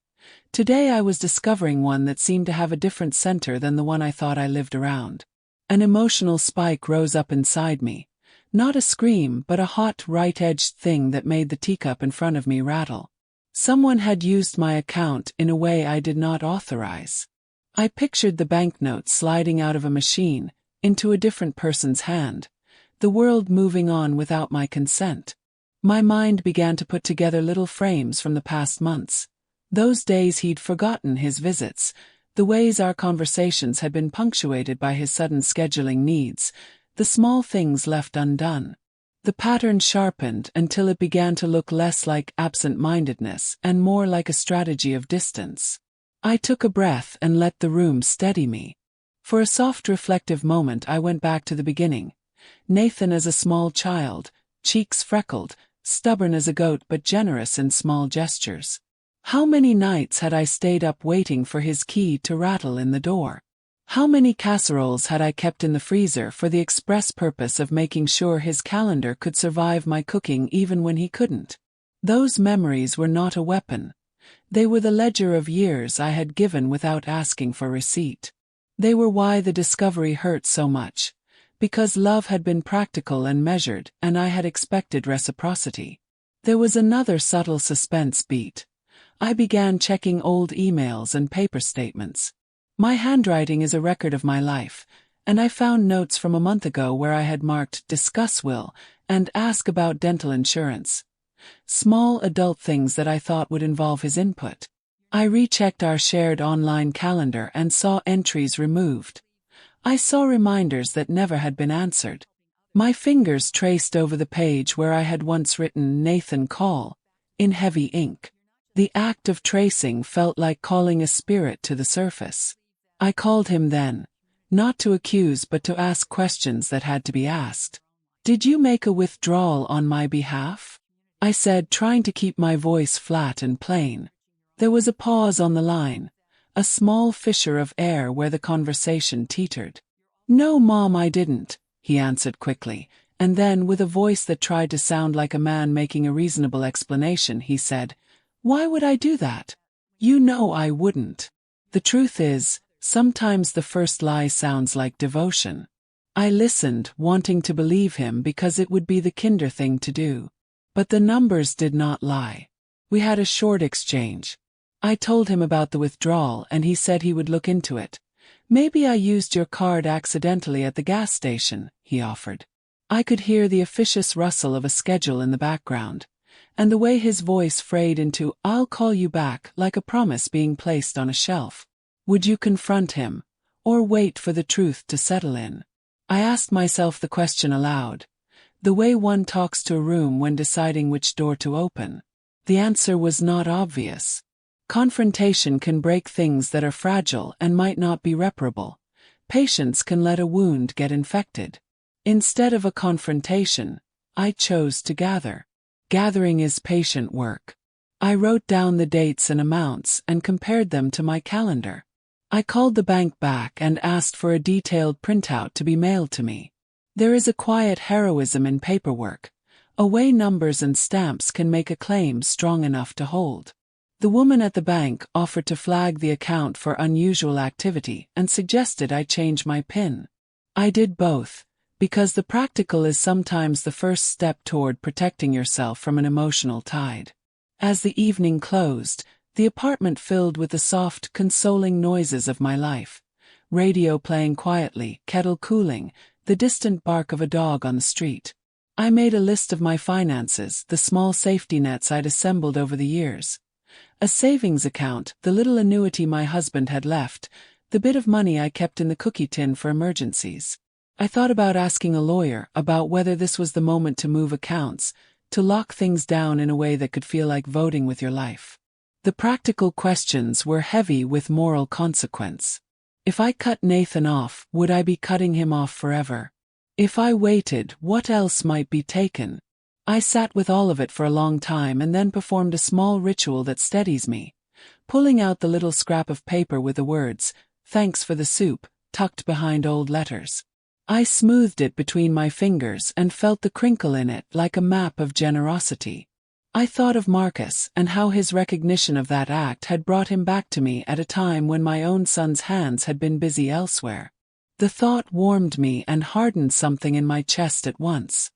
Today I was discovering one that seemed to have a different center than the one I thought I lived around. An emotional spike rose up inside me. Not a scream, but a hot, right-edged thing that made the teacup in front of me rattle. Someone had used my account in a way I did not authorize. I pictured the banknotes sliding out of a machine, into a different person's hand, the world moving on without my consent. My mind began to put together little frames from the past months. Those days he'd forgotten his visits, the ways our conversations had been punctuated by his sudden scheduling needs, the small things left undone. The pattern sharpened until it began to look less like absent-mindedness and more like a strategy of distance. I took a breath and let the room steady me. For a soft reflective moment I went back to the beginning. Nathan as a small child, cheeks freckled, stubborn as a goat but generous in small gestures. How many nights had I stayed up waiting for his key to rattle in the door? How many casseroles had I kept in the freezer for the express purpose of making sure his calendar could survive my cooking even when he couldn't? Those memories were not a weapon. They were the ledger of years I had given without asking for receipt. They were why the discovery hurt so much, because love had been practical and measured and I had expected reciprocity. There was another subtle suspense beat. I began checking old emails and paper statements. My handwriting is a record of my life, and I found notes from a month ago where I had marked "discuss will" and "ask about dental insurance." Small adult things that I thought would involve his input. I rechecked our shared online calendar and saw entries removed. I saw reminders that never had been answered. My fingers traced over the page where I had once written "Nathan call" in heavy ink. The act of tracing felt like calling a spirit to the surface. I called him then, not to accuse but to ask questions that had to be asked. "Did you make a withdrawal on my behalf?" I said, trying to keep my voice flat and plain. There was a pause on the line, a small fissure of air where the conversation teetered. "No, Mom, I didn't," he answered quickly, and then, with a voice that tried to sound like a man making a reasonable explanation, he said, "Why would I do that? You know I wouldn't." The truth is, sometimes the first lie sounds like devotion. I listened, wanting to believe him because it would be the kinder thing to do. But the numbers did not lie. We had a short exchange. I told him about the withdrawal and he said he would look into it. "Maybe I used your card accidentally at the gas station," he offered. I could hear the officious rustle of a schedule in the background, and the way his voice frayed into "I'll call you back" like a promise being placed on a shelf. Would you confront him, or wait for the truth to settle in? I asked myself the question aloud, the way one talks to a room when deciding which door to open. The answer was not obvious. Confrontation can break things that are fragile and might not be reparable. Patience can let a wound get infected. Instead of a confrontation, I chose to gather. Gathering is patient work. I wrote down the dates and amounts and compared them to my calendar. I called the bank back and asked for a detailed printout to be mailed to me. There is a quiet heroism in paperwork, a way numbers and stamps can make a claim strong enough to hold. The woman at the bank offered to flag the account for unusual activity and suggested I change my PIN. I did both, because the practical is sometimes the first step toward protecting yourself from an emotional tide. As the evening closed, the apartment filled with the soft, consoling noises of my life. Radio playing quietly, kettle cooling, the distant bark of a dog on the street. I made a list of my finances, the small safety nets I'd assembled over the years. A savings account, the little annuity my husband had left, the bit of money I kept in the cookie tin for emergencies. I thought about asking a lawyer about whether this was the moment to move accounts, to lock things down in a way that could feel like voting with your life. The practical questions were heavy with moral consequence. If I cut Nathan off, would I be cutting him off forever? If I waited, what else might be taken? I sat with all of it for a long time and then performed a small ritual that steadies me, pulling out the little scrap of paper with the words, "Thanks for the soup," tucked behind old letters. I smoothed it between my fingers and felt the crinkle in it like a map of generosity. I thought of Marcus and how his recognition of that act had brought him back to me at a time when my own son's hands had been busy elsewhere. The thought warmed me and hardened something in my chest at once.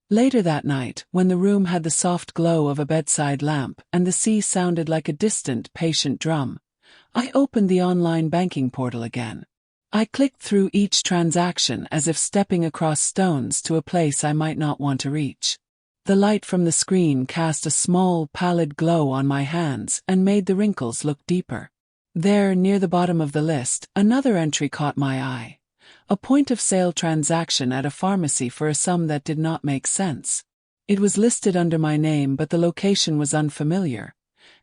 Later that night, when the room had the soft glow of a bedside lamp and the sea sounded like a distant, patient drum, I opened the online banking portal again. I clicked through each transaction as if stepping across stones to a place I might not want to reach. The light from the screen cast a small, pallid glow on my hands and made the wrinkles look deeper. There, near the bottom of the list, another entry caught my eye. A point-of-sale transaction at a pharmacy for a sum that did not make sense. It was listed under my name, but the location was unfamiliar,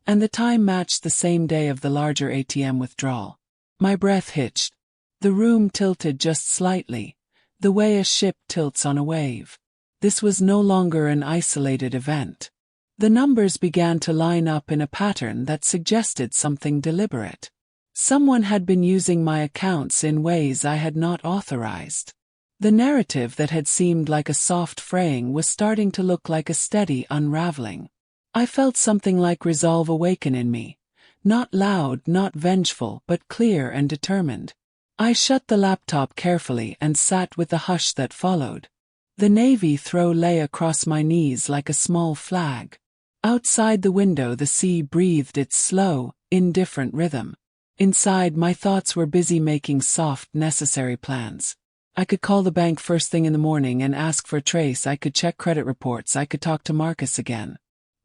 and the time matched the same day of the larger ATM withdrawal. My breath hitched. The room tilted just slightly, the way a ship tilts on a wave. This was no longer an isolated event. The numbers began to line up in a pattern that suggested something deliberate. Someone had been using my accounts in ways I had not authorized. The narrative that had seemed like a soft fraying was starting to look like a steady unraveling. I felt something like resolve awaken in me. Not loud, not vengeful, but clear and determined. I shut the laptop carefully and sat with the hush that followed. The navy throw lay across my knees like a small flag. Outside the window the sea breathed its slow, indifferent rhythm. Inside, my thoughts were busy making soft, necessary plans. I could call the bank first thing in the morning and ask for a trace, I could check credit reports, I could talk to Marcus again.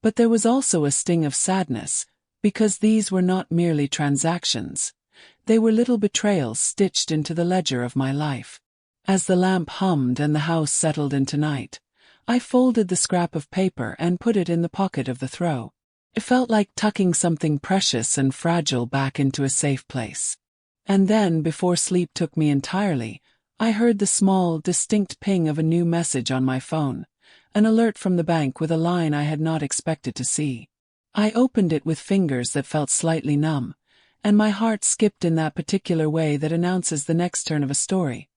But there was also a sting of sadness, because these were not merely transactions. They were little betrayals stitched into the ledger of my life. As the lamp hummed and the house settled into night, I folded the scrap of paper and put it in the pocket of the throw. It felt like tucking something precious and fragile back into a safe place. And then, before sleep took me entirely, I heard the small, distinct ping of a new message on my phone, an alert from the bank with a line I had not expected to see. I opened it with fingers that felt slightly numb, and my heart skipped in that particular way that announces the next turn of a story.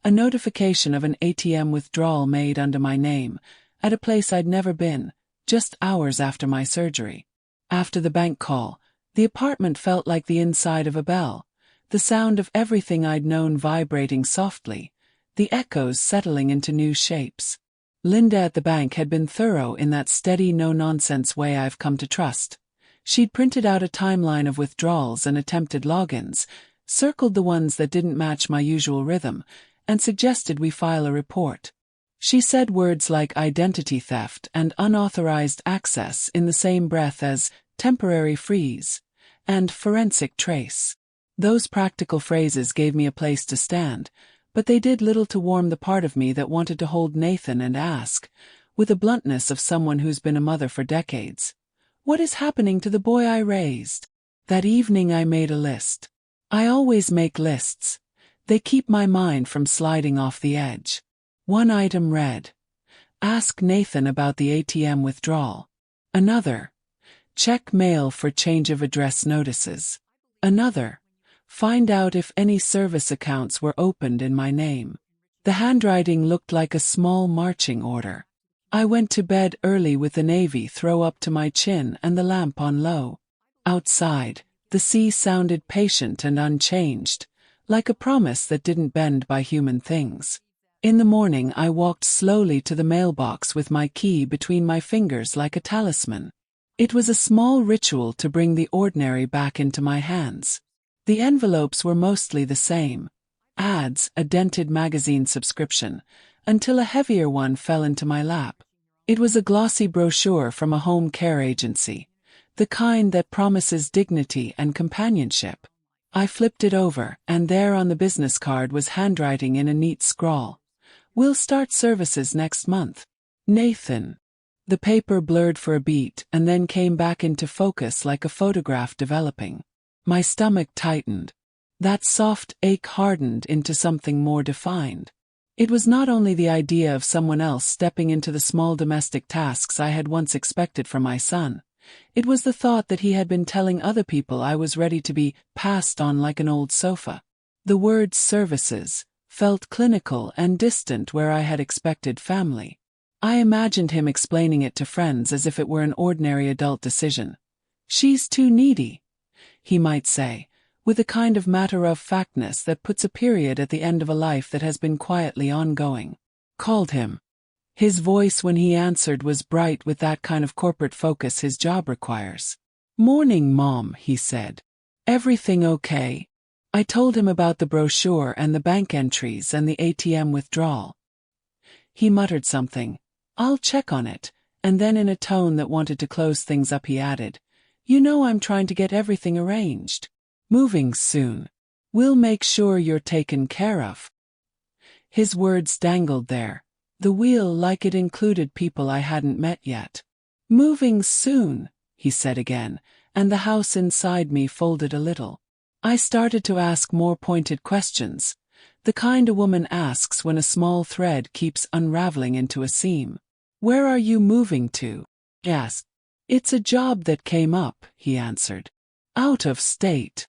A notification of an ATM withdrawal made under my name, at a place I'd never been, just hours after my surgery. After the bank call, the apartment felt like the inside of a bell, the sound of everything I'd known vibrating softly, the echoes settling into new shapes. Linda at the bank had been thorough in that steady, no-nonsense way I've come to trust. She'd printed out a timeline of withdrawals and attempted logins, circled the ones that didn't match my usual rhythm, and suggested we file a report. She said words like identity theft and unauthorized access in the same breath as temporary freeze and forensic trace. Those practical phrases gave me a place to stand, but they did little to warm the part of me that wanted to hold Nathan and ask, with the bluntness of someone who's been a mother for decades, "What is happening to the boy I raised?" That evening I made a list. I always make lists. They keep my mind from sliding off the edge. One item read, "Ask Nathan about the ATM withdrawal." Another, "Check mail for change of address notices." Another, "Find out if any service accounts were opened in my name." The handwriting looked like a small marching order. I went to bed early with the navy throw up to my chin and the lamp on low. Outside, the sea sounded patient and unchanged, like a promise that didn't bend by human things. In the morning I walked slowly to the mailbox with my key between my fingers like a talisman. It was a small ritual to bring the ordinary back into my hands. The envelopes were mostly the same. Ads, a dented magazine subscription, until a heavier one fell into my lap. It was a glossy brochure from a home care agency, the kind that promises dignity and companionship. I flipped it over, and there on the business card was handwriting in a neat scrawl. "We'll start services next month. Nathan." The paper blurred for a beat and then came back into focus like a photograph developing. My stomach tightened. That soft ache hardened into something more defined. It was not only the idea of someone else stepping into the small domestic tasks I had once expected from my son. It was the thought that he had been telling other people I was ready to be passed on like an old sofa. The word services felt clinical and distant where I had expected family. I imagined him explaining it to friends as if it were an ordinary adult decision. "She's too needy," he might say, with a kind of matter-of-factness that puts a period at the end of a life that has been quietly ongoing. Called him. His voice when he answered was bright with that kind of corporate focus his job requires. "Morning, Mom," he said. "Everything okay?" I told him about the brochure and the bank entries and the ATM withdrawal. He muttered something. "I'll check on it," and then in a tone that wanted to close things up he added, "You know I'm trying to get everything arranged. Moving soon. We'll make sure you're taken care of." His words dangled there, the wheel like it included people I hadn't met yet. "Moving soon," he said again, and the house inside me folded a little. I started to ask more pointed questions, the kind a woman asks when a small thread keeps unraveling into a seam. "Where are you moving to?" I asked. "It's a job that came up," he answered. "Out of state."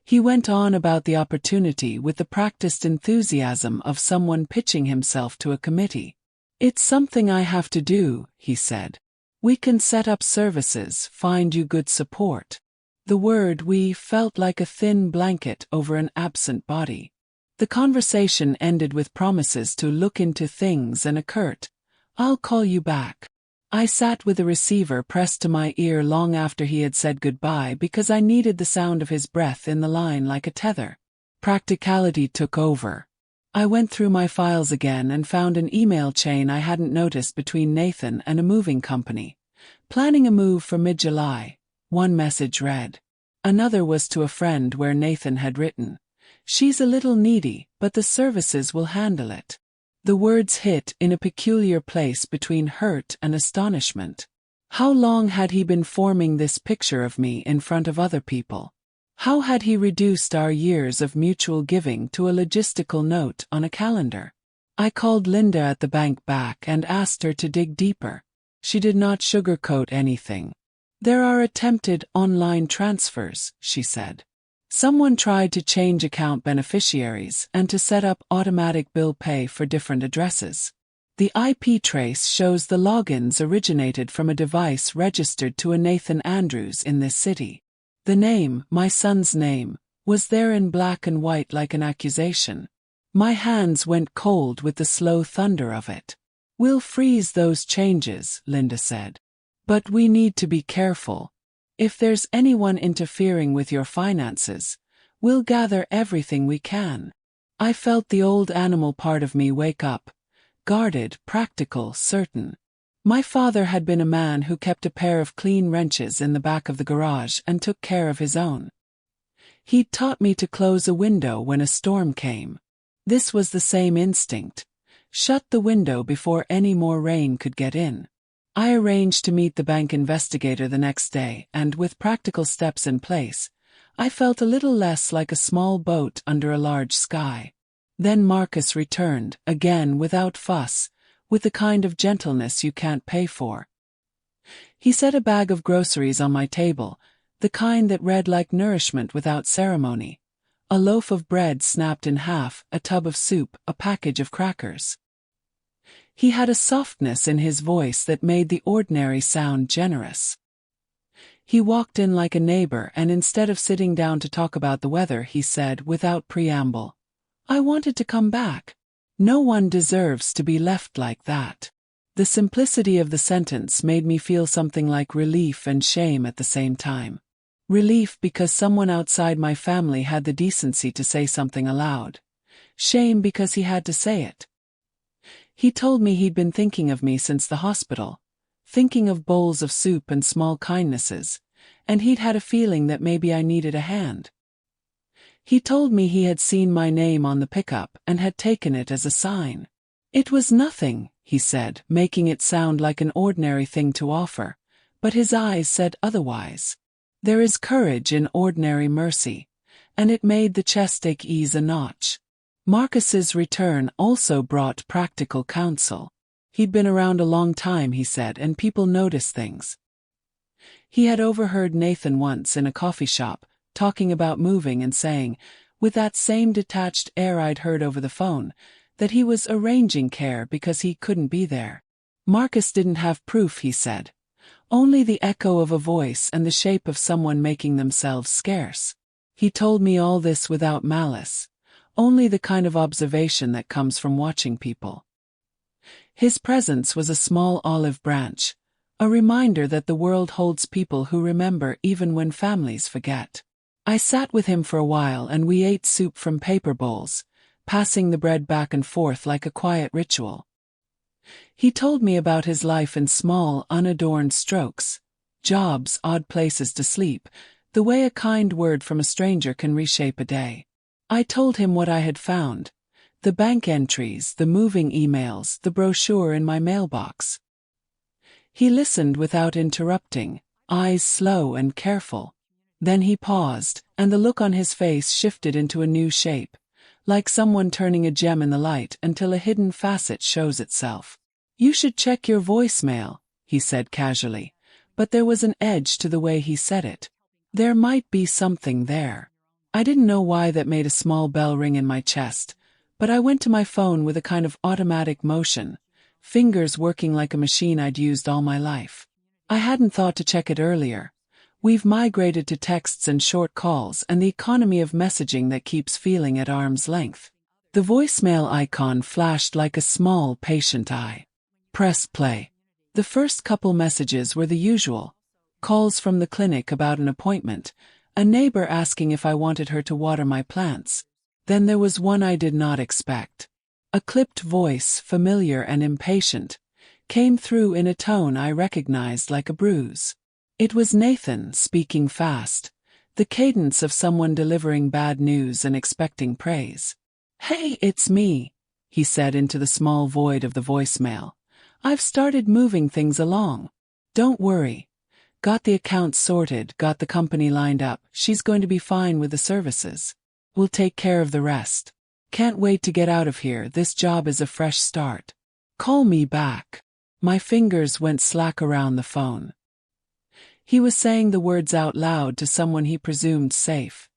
He went on about the opportunity with the practiced enthusiasm of someone pitching himself to a committee. "It's something I have to do," he said. "We can set up services, find you good support." The word "we" felt like a thin blanket over an absent body. The conversation ended with promises to look into things and a curt, "I'll call you back." I sat with the receiver pressed to my ear long after he had said goodbye because I needed the sound of his breath in the line like a tether. Practicality took over. I went through my files again and found an email chain I hadn't noticed between Nathan and a moving company. Planning a move for mid-July. One message read. Another was to a friend where Nathan had written, "She's a little needy, but the services will handle it." The words hit in a peculiar place between hurt and astonishment. How long had he been forming this picture of me in front of other people? How had he reduced our years of mutual giving to a logistical note on a calendar? I called Linda at the bank back and asked her to dig deeper. She did not sugarcoat anything. "There are attempted online transfers," she said. Someone tried to change account beneficiaries and to set up automatic bill pay for different addresses. The IP trace shows the logins originated from a device registered to a Nathan Andrews in this city. The name, my son's name, was there in black and white like an accusation. My hands went cold with the slow thunder of it. "We'll freeze those changes," Linda said. "But we need to be careful. If there's anyone interfering with your finances, we'll gather everything we can." I felt the old animal part of me wake up. Guarded, practical, certain. My father had been a man who kept a pair of clean wrenches in the back of the garage and took care of his own. He'd taught me to close a window when a storm came. This was the same instinct. Shut the window before any more rain could get in. I arranged to meet the bank investigator the next day, and with practical steps in place, I felt a little less like a small boat under a large sky. Then Marcus returned, again without fuss, with the kind of gentleness you can't pay for. He set a bag of groceries on my table, the kind that read like nourishment without ceremony. A loaf of bread snapped in half, a tub of soup, a package of crackers. He had a softness in his voice that made the ordinary sound generous. He walked in like a neighbor and instead of sitting down to talk about the weather, he said without preamble, "I wanted to come back. No one deserves to be left like that." The simplicity of the sentence made me feel something like relief and shame at the same time. Relief because someone outside my family had the decency to say something aloud. Shame because he had to say it. He told me he'd been thinking of me since the hospital, thinking of bowls of soup and small kindnesses, and he'd had a feeling that maybe I needed a hand. He told me he had seen my name on the pickup and had taken it as a sign. "It was nothing," he said, making it sound like an ordinary thing to offer, but his eyes said otherwise. There is courage in ordinary mercy, and it made the chest ache ease a notch. Marcus's return also brought practical counsel. He'd been around a long time, he said, and people notice things. He had overheard Nathan once in a coffee shop, talking about moving and saying, with that same detached air I'd heard over the phone, that he was arranging care because he couldn't be there. Marcus didn't have proof, he said. Only the echo of a voice and the shape of someone making themselves scarce. He told me all this without malice, only the kind of observation that comes from watching people. His presence was a small olive branch, a reminder that the world holds people who remember even when families forget. I sat with him for a while and we ate soup from paper bowls, passing the bread back and forth like a quiet ritual. He told me about his life in small, unadorned strokes, jobs, odd places to sleep, the way a kind word from a stranger can reshape a day. I told him what I had found, the bank entries, the moving emails, the brochure in my mailbox. He listened without interrupting, eyes slow and careful. Then he paused, and the look on his face shifted into a new shape, like someone turning a gem in the light until a hidden facet shows itself. You should check your voicemail, he said casually, but there was an edge to the way he said it. There might be something there. I didn't know why that made a small bell ring in my chest, but I went to my phone with a kind of automatic motion, fingers working like a machine I'd used all my life. I hadn't thought to check it earlier. We've migrated to texts and short calls and the economy of messaging that keeps feeling at arm's length. The voicemail icon flashed like a small, patient eye. Press play. The first couple messages were the usual. Calls from the clinic about an appointment, a neighbor asking if I wanted her to water my plants. Then there was one I did not expect. A clipped voice, familiar and impatient, came through in a tone I recognized like a bruise. It was Nathan, speaking fast, the cadence of someone delivering bad news and expecting praise. "Hey, it's me," he said into the small void of the voicemail. "I've started moving things along. Don't worry. Got the accounts sorted, got the company lined up, she's going to be fine with the services. We'll take care of the rest. Can't wait to get out of here, this job is a fresh start. Call me back." My fingers went slack around the phone. He was saying the words out loud to someone he presumed safe.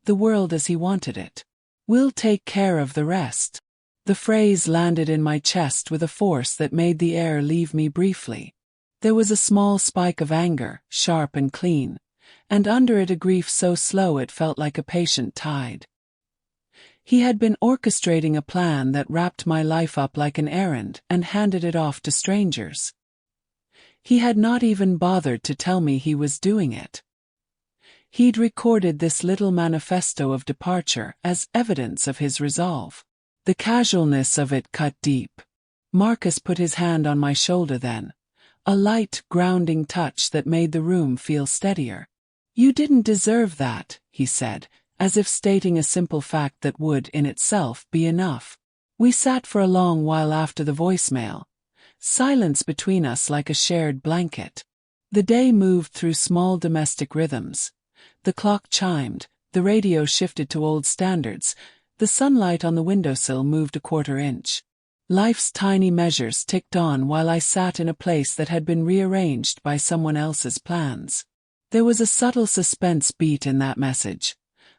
The world as he wanted it. "We'll take care of the rest." The phrase landed in my chest with a force that made the air leave me briefly. There was a small spike of anger, sharp and clean, and under it a grief so slow it felt like a patient tide. He had been orchestrating a plan that wrapped my life up like an errand and handed it off to strangers. He had not even bothered to tell me he was doing it. He'd recorded this little manifesto of departure as evidence of his resolve. The casualness of it cut deep. Marcus put his hand on my shoulder then, a light, grounding touch that made the room feel steadier. "You didn't deserve that," he said, as if stating a simple fact that would, in itself, be enough. We sat for a long while after the voicemail, silence between us like a shared blanket. The day moved through small domestic rhythms. The clock chimed, the radio shifted to old standards, the sunlight on the windowsill moved a quarter inch. Life's tiny measures ticked on while I sat in a place that had been rearranged by someone else's plans. There was a subtle suspense beat in that message,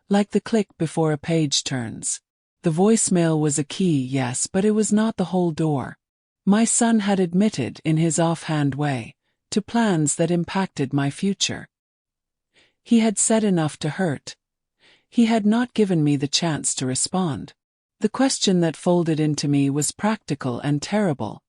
like the click before a page turns. The voicemail was a key, yes, but it was not the whole door. My son had admitted, in his offhand way, to plans that impacted my future. He had said enough to hurt. He had not given me the chance to respond. The question that folded into me was practical and terrible.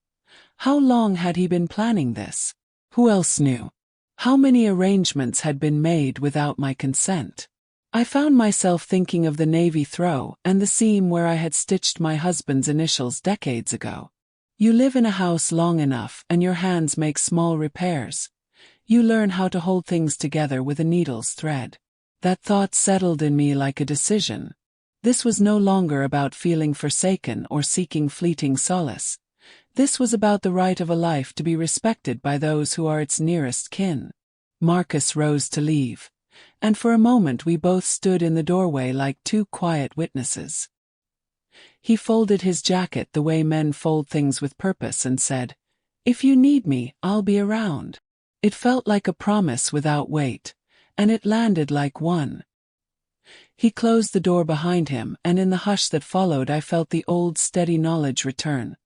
How long had he been planning this? Who else knew? How many arrangements had been made without my consent? I found myself thinking of the Navy throw and the seam where I had stitched my husband's initials decades ago. You live in a house long enough and your hands make small repairs. You learn how to hold things together with a needle's thread. That thought settled in me like a decision. This was no longer about feeling forsaken or seeking fleeting solace. This was about the right of a life to be respected by those who are its nearest kin. Marcus rose to leave, and for a moment we both stood in the doorway like two quiet witnesses. He folded his jacket the way men fold things with purpose and said, "If you need me, I'll be around." It felt like a promise without weight, and it landed like one. He closed the door behind him, and in the hush that followed I felt the old steady knowledge return.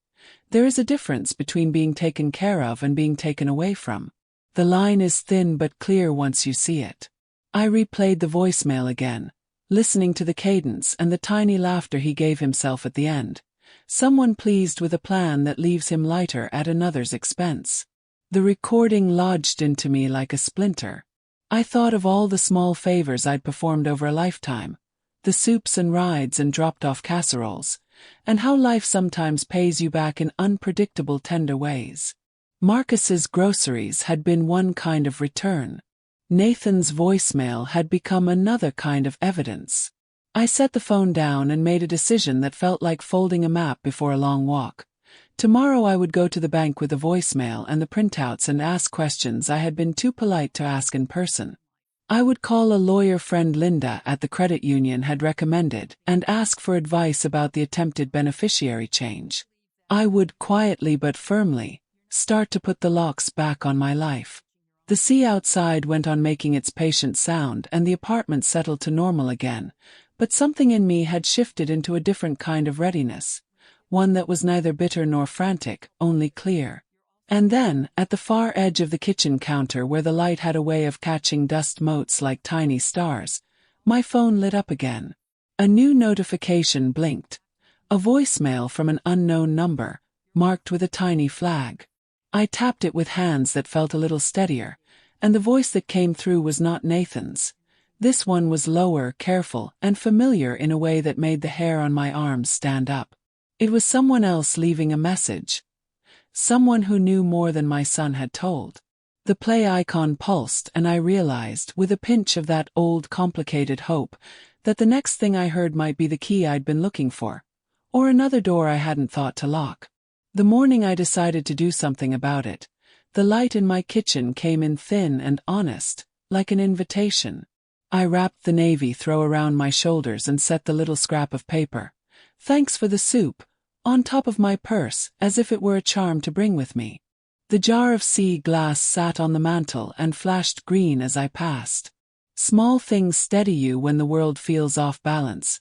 There is a difference between being taken care of and being taken away from. The line is thin but clear once you see it. I replayed the voicemail again, listening to the cadence and the tiny laughter he gave himself at the end. Someone pleased with a plan that leaves him lighter at another's expense. The recording lodged into me like a splinter. I thought of all the small favors I'd performed over a lifetime, the soups and rides and dropped-off casseroles, and how life sometimes pays you back in unpredictable tender ways. Marcus's groceries had been one kind of return. Nathan's voicemail had become another kind of evidence. I set the phone down and made a decision that felt like folding a map before a long walk. Tomorrow I would go to the bank with the voicemail and the printouts and ask questions I had been too polite to ask in person. I would call a lawyer friend Linda at the credit union had recommended and ask for advice about the attempted beneficiary change. I would quietly but firmly start to put the locks back on my life. The sea outside went on making its patient sound and the apartment settled to normal again, but something in me had shifted into a different kind of readiness, one that was neither bitter nor frantic, only clear. And then, at the far edge of the kitchen counter where the light had a way of catching dust motes like tiny stars, my phone lit up again. A new notification blinked. A voicemail from an unknown number, marked with a tiny flag. I tapped it with hands that felt a little steadier, and the voice that came through was not Nathan's. This one was lower, careful, and familiar in a way that made the hair on my arms stand up. It was someone else leaving a message. Someone who knew more than my son had told. The play icon pulsed and I realized, with a pinch of that old complicated hope, that the next thing I heard might be the key I'd been looking for, or another door I hadn't thought to lock. The morning I decided to do something about it, the light in my kitchen came in thin and honest, like an invitation. I wrapped the navy throw around my shoulders and set the little scrap of paper, "Thanks for the soup," on top of my purse, as if it were a charm to bring with me. The jar of sea glass sat on the mantel and flashed green as I passed. Small things steady you when the world feels off balance,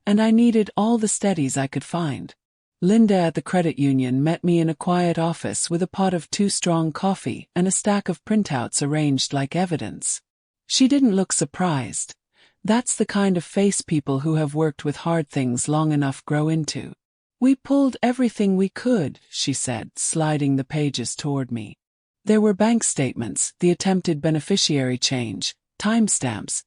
and I needed all the steadies I could find. Linda at the credit union met me in a quiet office with a pot of too strong coffee and a stack of printouts arranged like evidence. She didn't look surprised. That's the kind of face people who have worked with hard things long enough grow into. "We pulled everything we could," she said, sliding the pages toward me. There were bank statements, the attempted beneficiary change, timestamps,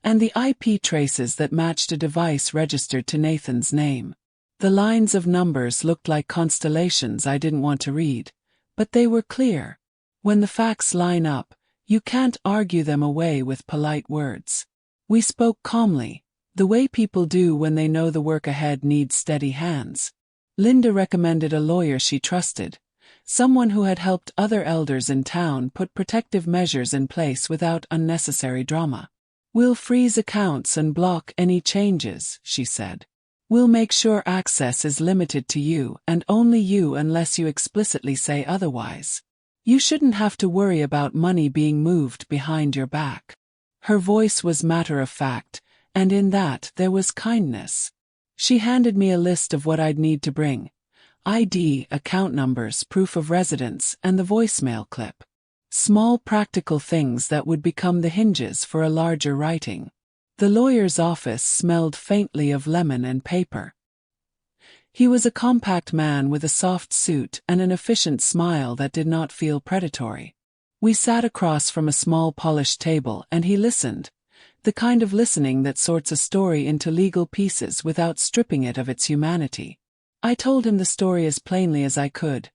and the IP traces that matched a device registered to Nathan's name. The lines of numbers looked like constellations I didn't want to read, but they were clear. When the facts line up, you can't argue them away with polite words. We spoke calmly, the way people do when they know the work ahead needs steady hands. Linda recommended a lawyer she trusted, someone who had helped other elders in town put protective measures in place without unnecessary drama. "We'll freeze accounts and block any changes," she said. "We'll make sure access is limited to you and only you unless you explicitly say otherwise. You shouldn't have to worry about money being moved behind your back." Her voice was matter-of-fact, and in that there was kindness. She handed me a list of what I'd need to bring: ID, account numbers, proof of residence, and the voicemail clip. Small practical things that would become the hinges for a larger writing. The lawyer's office smelled faintly of lemon and paper. He was a compact man with a soft suit and an efficient smile that did not feel predatory. We sat across from a small polished table and he listened, the kind of listening that sorts a story into legal pieces without stripping it of its humanity. I told him the story as plainly as I could.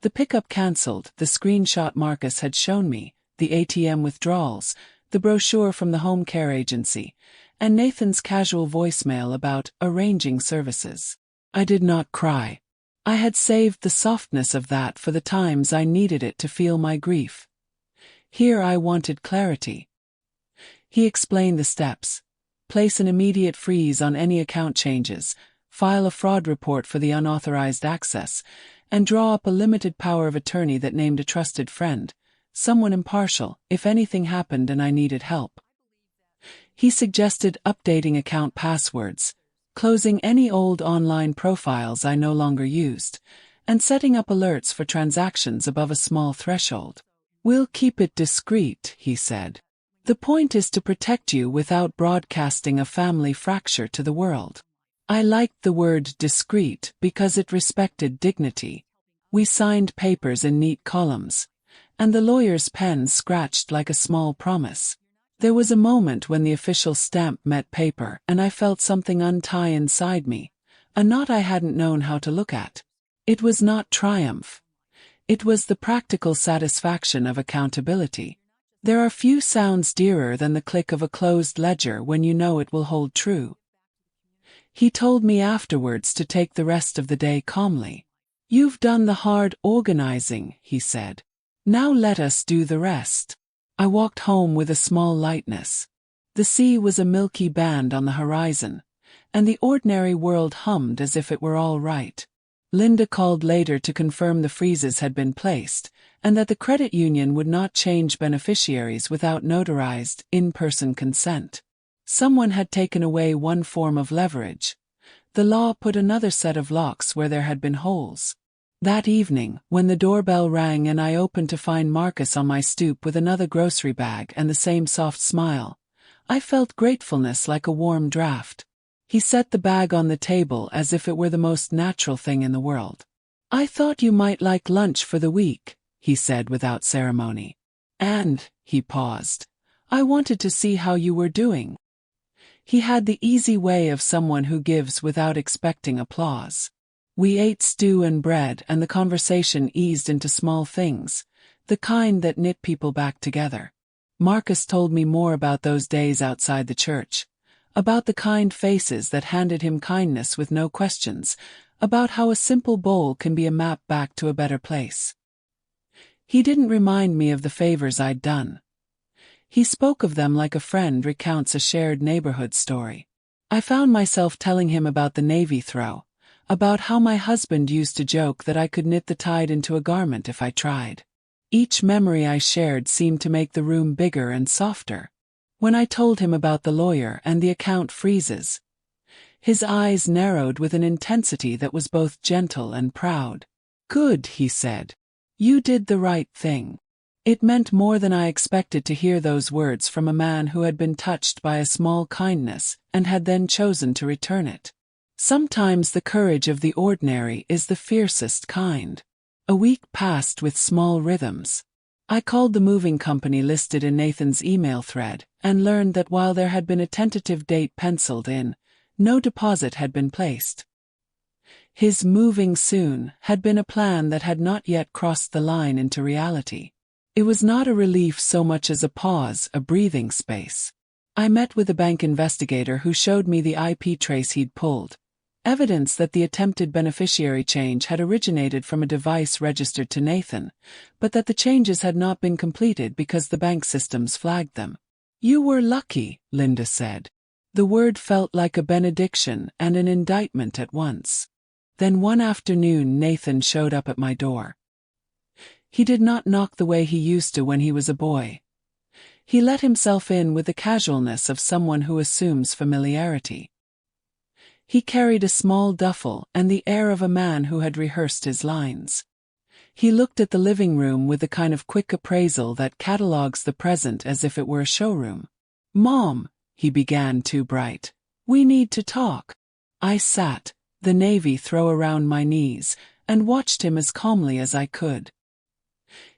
The pickup cancelled, the screenshot Marcus had shown me, the ATM withdrawals, the brochure from the home care agency, and Nathan's casual voicemail about arranging services. I did not cry. I had saved the softness of that for the times I needed it to feel my grief. Here I wanted clarity. He explained the steps. Place an immediate freeze on any account changes, file a fraud report for the unauthorized access, and draw up a limited power of attorney that named a trusted friend, someone impartial, if anything happened and I needed help. He suggested updating account passwords, closing any old online profiles I no longer used, and setting up alerts for transactions above a small threshold. We'll keep it discreet, he said. The point is to protect you without broadcasting a family fracture to the world. I liked the word discreet because it respected dignity. We signed papers in neat columns, and the lawyer's pen scratched like a small promise. There was a moment when the official stamp met paper and I felt something untie inside me, a knot I hadn't known how to look at. It was not triumph. It was the practical satisfaction of accountability. There are few sounds dearer than the click of a closed ledger when you know it will hold true. He told me afterwards to take the rest of the day calmly. You've done the hard organizing, he said. Now let us do the rest. I walked home with a small lightness. The sea was a milky band on the horizon, and the ordinary world hummed as if it were all right. Linda called later to confirm the freezes had been placed, and that the credit union would not change beneficiaries without notarized, in-person consent. Someone had taken away one form of leverage. The law put another set of locks where there had been holes. That evening, when the doorbell rang and I opened to find Marcus on my stoop with another grocery bag and the same soft smile, I felt gratefulness like a warm draft. He set the bag on the table as if it were the most natural thing in the world. I thought you might like lunch for the week, he said without ceremony. And, he paused, I wanted to see how you were doing. He had the easy way of someone who gives without expecting applause. We ate stew and bread and the conversation eased into small things, the kind that knit people back together. Marcus told me more about those days outside the church, about the kind faces that handed him kindness with no questions, about how a simple bowl can be a map back to a better place. He didn't remind me of the favors I'd done. He spoke of them like a friend recounts a shared neighborhood story. I found myself telling him about the Navy throw, about how my husband used to joke that I could knit the tide into a garment if I tried. Each memory I shared seemed to make the room bigger and softer. When I told him about the lawyer and the account freezes, his eyes narrowed with an intensity that was both gentle and proud. Good, he said. You did the right thing. It meant more than I expected to hear those words from a man who had been touched by a small kindness and had then chosen to return it. Sometimes the courage of the ordinary is the fiercest kind. A week passed with small rhythms. I called the moving company listed in Nathan's email thread and learned that while there had been a tentative date penciled in, no deposit had been placed. His moving soon had been a plan that had not yet crossed the line into reality. It was not a relief so much as a pause, a breathing space. I met with a bank investigator who showed me the IP trace he'd pulled, evidence that the attempted beneficiary change had originated from a device registered to Nathan, but that the changes had not been completed because the bank systems flagged them. You were lucky, Linda said. The word felt like a benediction and an indictment at once. Then one afternoon Nathan showed up at my door. He did not knock the way he used to when he was a boy. He let himself in with the casualness of someone who assumes familiarity. He carried a small duffel and the air of a man who had rehearsed his lines. He looked at the living room with the kind of quick appraisal that catalogues the present as if it were a showroom. Mom, he began too bright. We need to talk. I sat, the Navy throw around my knees, and watched him as calmly as I could.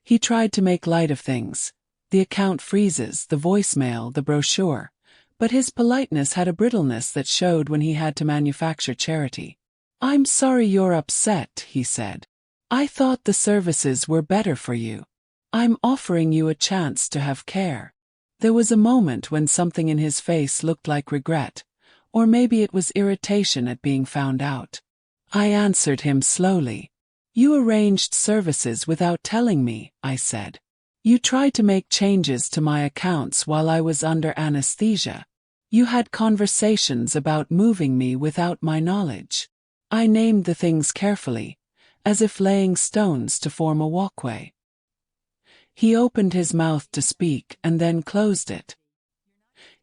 He tried to make light of things. The account freezes, the voicemail, the brochure. But his politeness had a brittleness that showed when he had to manufacture charity. I'm sorry you're upset, he said. I thought the services were better for you. I'm offering you a chance to have care. There was a moment when something in his face looked like regret, or maybe it was irritation at being found out. I answered him slowly. You arranged services without telling me, I said. You tried to make changes to my accounts while I was under anesthesia. You had conversations about moving me without my knowledge. I named the things carefully, as if laying stones to form a walkway. He opened his mouth to speak and then closed it.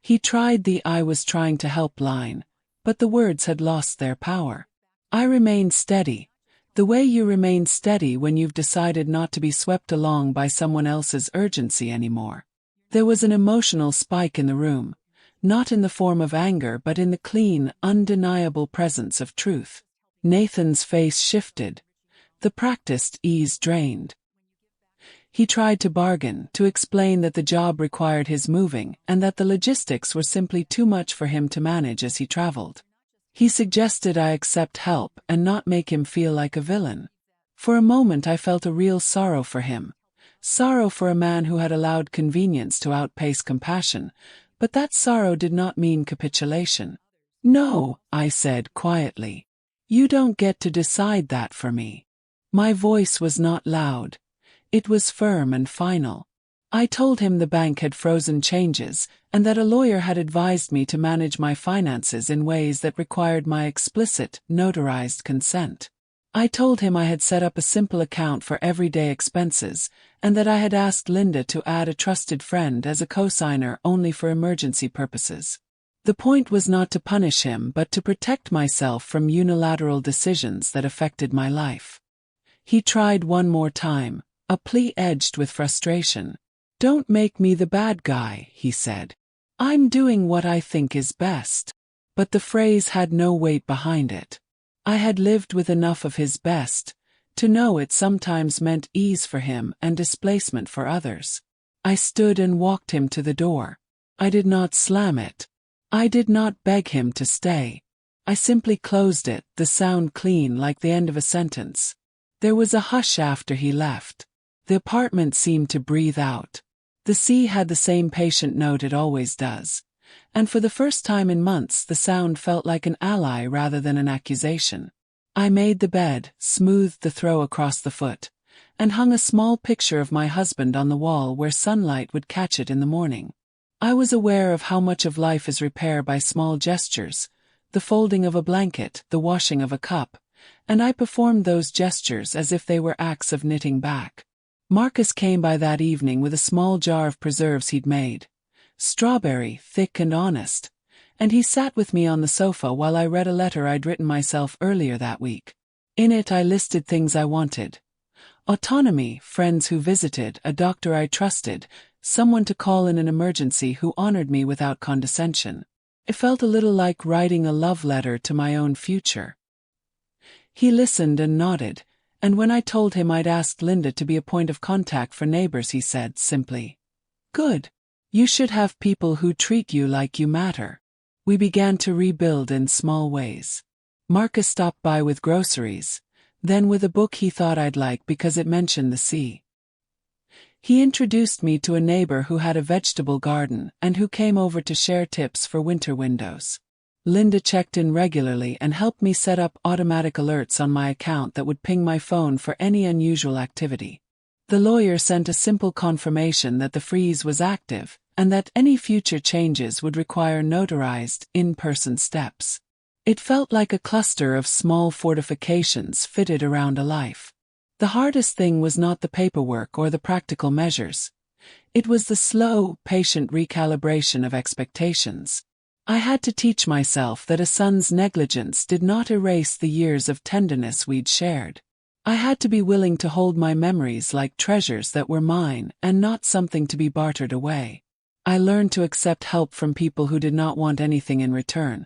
He tried the "I was trying to help" line, but the words had lost their power. I remained steady, the way you remain steady when you've decided not to be swept along by someone else's urgency anymore. There was an emotional spike in the room, not in the form of anger but in the clean, undeniable presence of truth. Nathan's face shifted. The practiced ease drained. He tried to bargain, to explain that the job required his moving and that the logistics were simply too much for him to manage as he traveled. He suggested I accept help and not make him feel like a villain. For a moment I felt a real sorrow for him. Sorrow for a man who had allowed convenience to outpace compassion, but that sorrow did not mean capitulation. No, I said quietly. You don't get to decide that for me. My voice was not loud. It was firm and final. I told him the bank had frozen changes, and that a lawyer had advised me to manage my finances in ways that required my explicit, notarized consent. I told him I had set up a simple account for everyday expenses, and that I had asked Linda to add a trusted friend as a cosigner only for emergency purposes. The point was not to punish him but to protect myself from unilateral decisions that affected my life. He tried one more time, a plea edged with frustration. Don't make me the bad guy, he said. I'm doing what I think is best. But the phrase had no weight behind it. I had lived with enough of his best to know it sometimes meant ease for him and displacement for others. I stood and walked him to the door. I did not slam it. I did not beg him to stay. I simply closed it, the sound clean like the end of a sentence. There was a hush after he left. The apartment seemed to breathe out. The sea had the same patient note it always does, and for the first time in months the sound felt like an ally rather than an accusation. I made the bed, smoothed the throw across the foot, and hung a small picture of my husband on the wall where sunlight would catch it in the morning. I was aware of how much of life is repair by small gestures, the folding of a blanket, the washing of a cup, and I performed those gestures as if they were acts of knitting back. Marcus came by that evening with a small jar of preserves he'd made. Strawberry, thick and honest. And he sat with me on the sofa while I read a letter I'd written myself earlier that week. In it I listed things I wanted. Autonomy, friends who visited, a doctor I trusted, someone to call in an emergency who honored me without condescension. It felt a little like writing a love letter to my own future. He listened and nodded. And when I told him I'd asked Linda to be a point of contact for neighbors, he said simply, "Good. You should have people who treat you like you matter." We began to rebuild in small ways. Marcus stopped by with groceries, then with a book he thought I'd like because it mentioned the sea. He introduced me to a neighbor who had a vegetable garden and who came over to share tips for winter windows. Linda checked in regularly and helped me set up automatic alerts on my account that would ping my phone for any unusual activity. The lawyer sent a simple confirmation that the freeze was active, and that any future changes would require notarized, in-person steps. It felt like a cluster of small fortifications fitted around a life. The hardest thing was not the paperwork or the practical measures. It was the slow, patient recalibration of expectations. I had to teach myself that a son's negligence did not erase the years of tenderness we'd shared. I had to be willing to hold my memories like treasures that were mine and not something to be bartered away. I learned to accept help from people who did not want anything in return,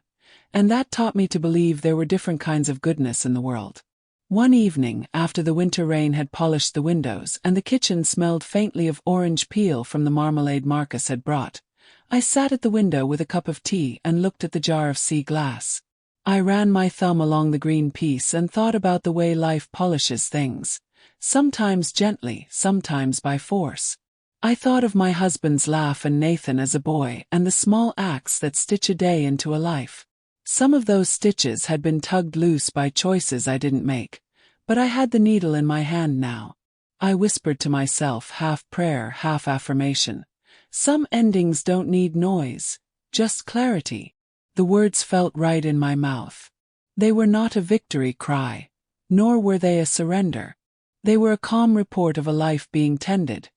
and that taught me to believe there were different kinds of goodness in the world. One evening, after the winter rain had polished the windows and the kitchen smelled faintly of orange peel from the marmalade Marcus had brought, I sat at the window with a cup of tea and looked at the jar of sea glass. I ran my thumb along the green piece and thought about the way life polishes things, sometimes gently, sometimes by force. I thought of my husband's laugh and Nathan as a boy and the small acts that stitch a day into a life. Some of those stitches had been tugged loose by choices I didn't make, but I had the needle in my hand now. I whispered to myself, half prayer, half affirmation. Some endings don't need noise, just clarity. The words felt right in my mouth. They were not a victory cry, nor were they a surrender. They were a calm report of a life being tended,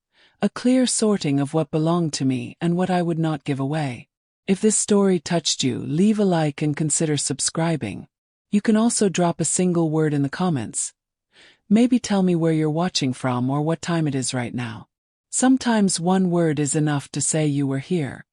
a clear sorting of what belonged to me and what I would not give away. If this story touched you, leave a like and consider subscribing. You can also drop a single word in the comments. Maybe tell me where you're watching from or what time it is right now. Sometimes one word is enough to say you were here.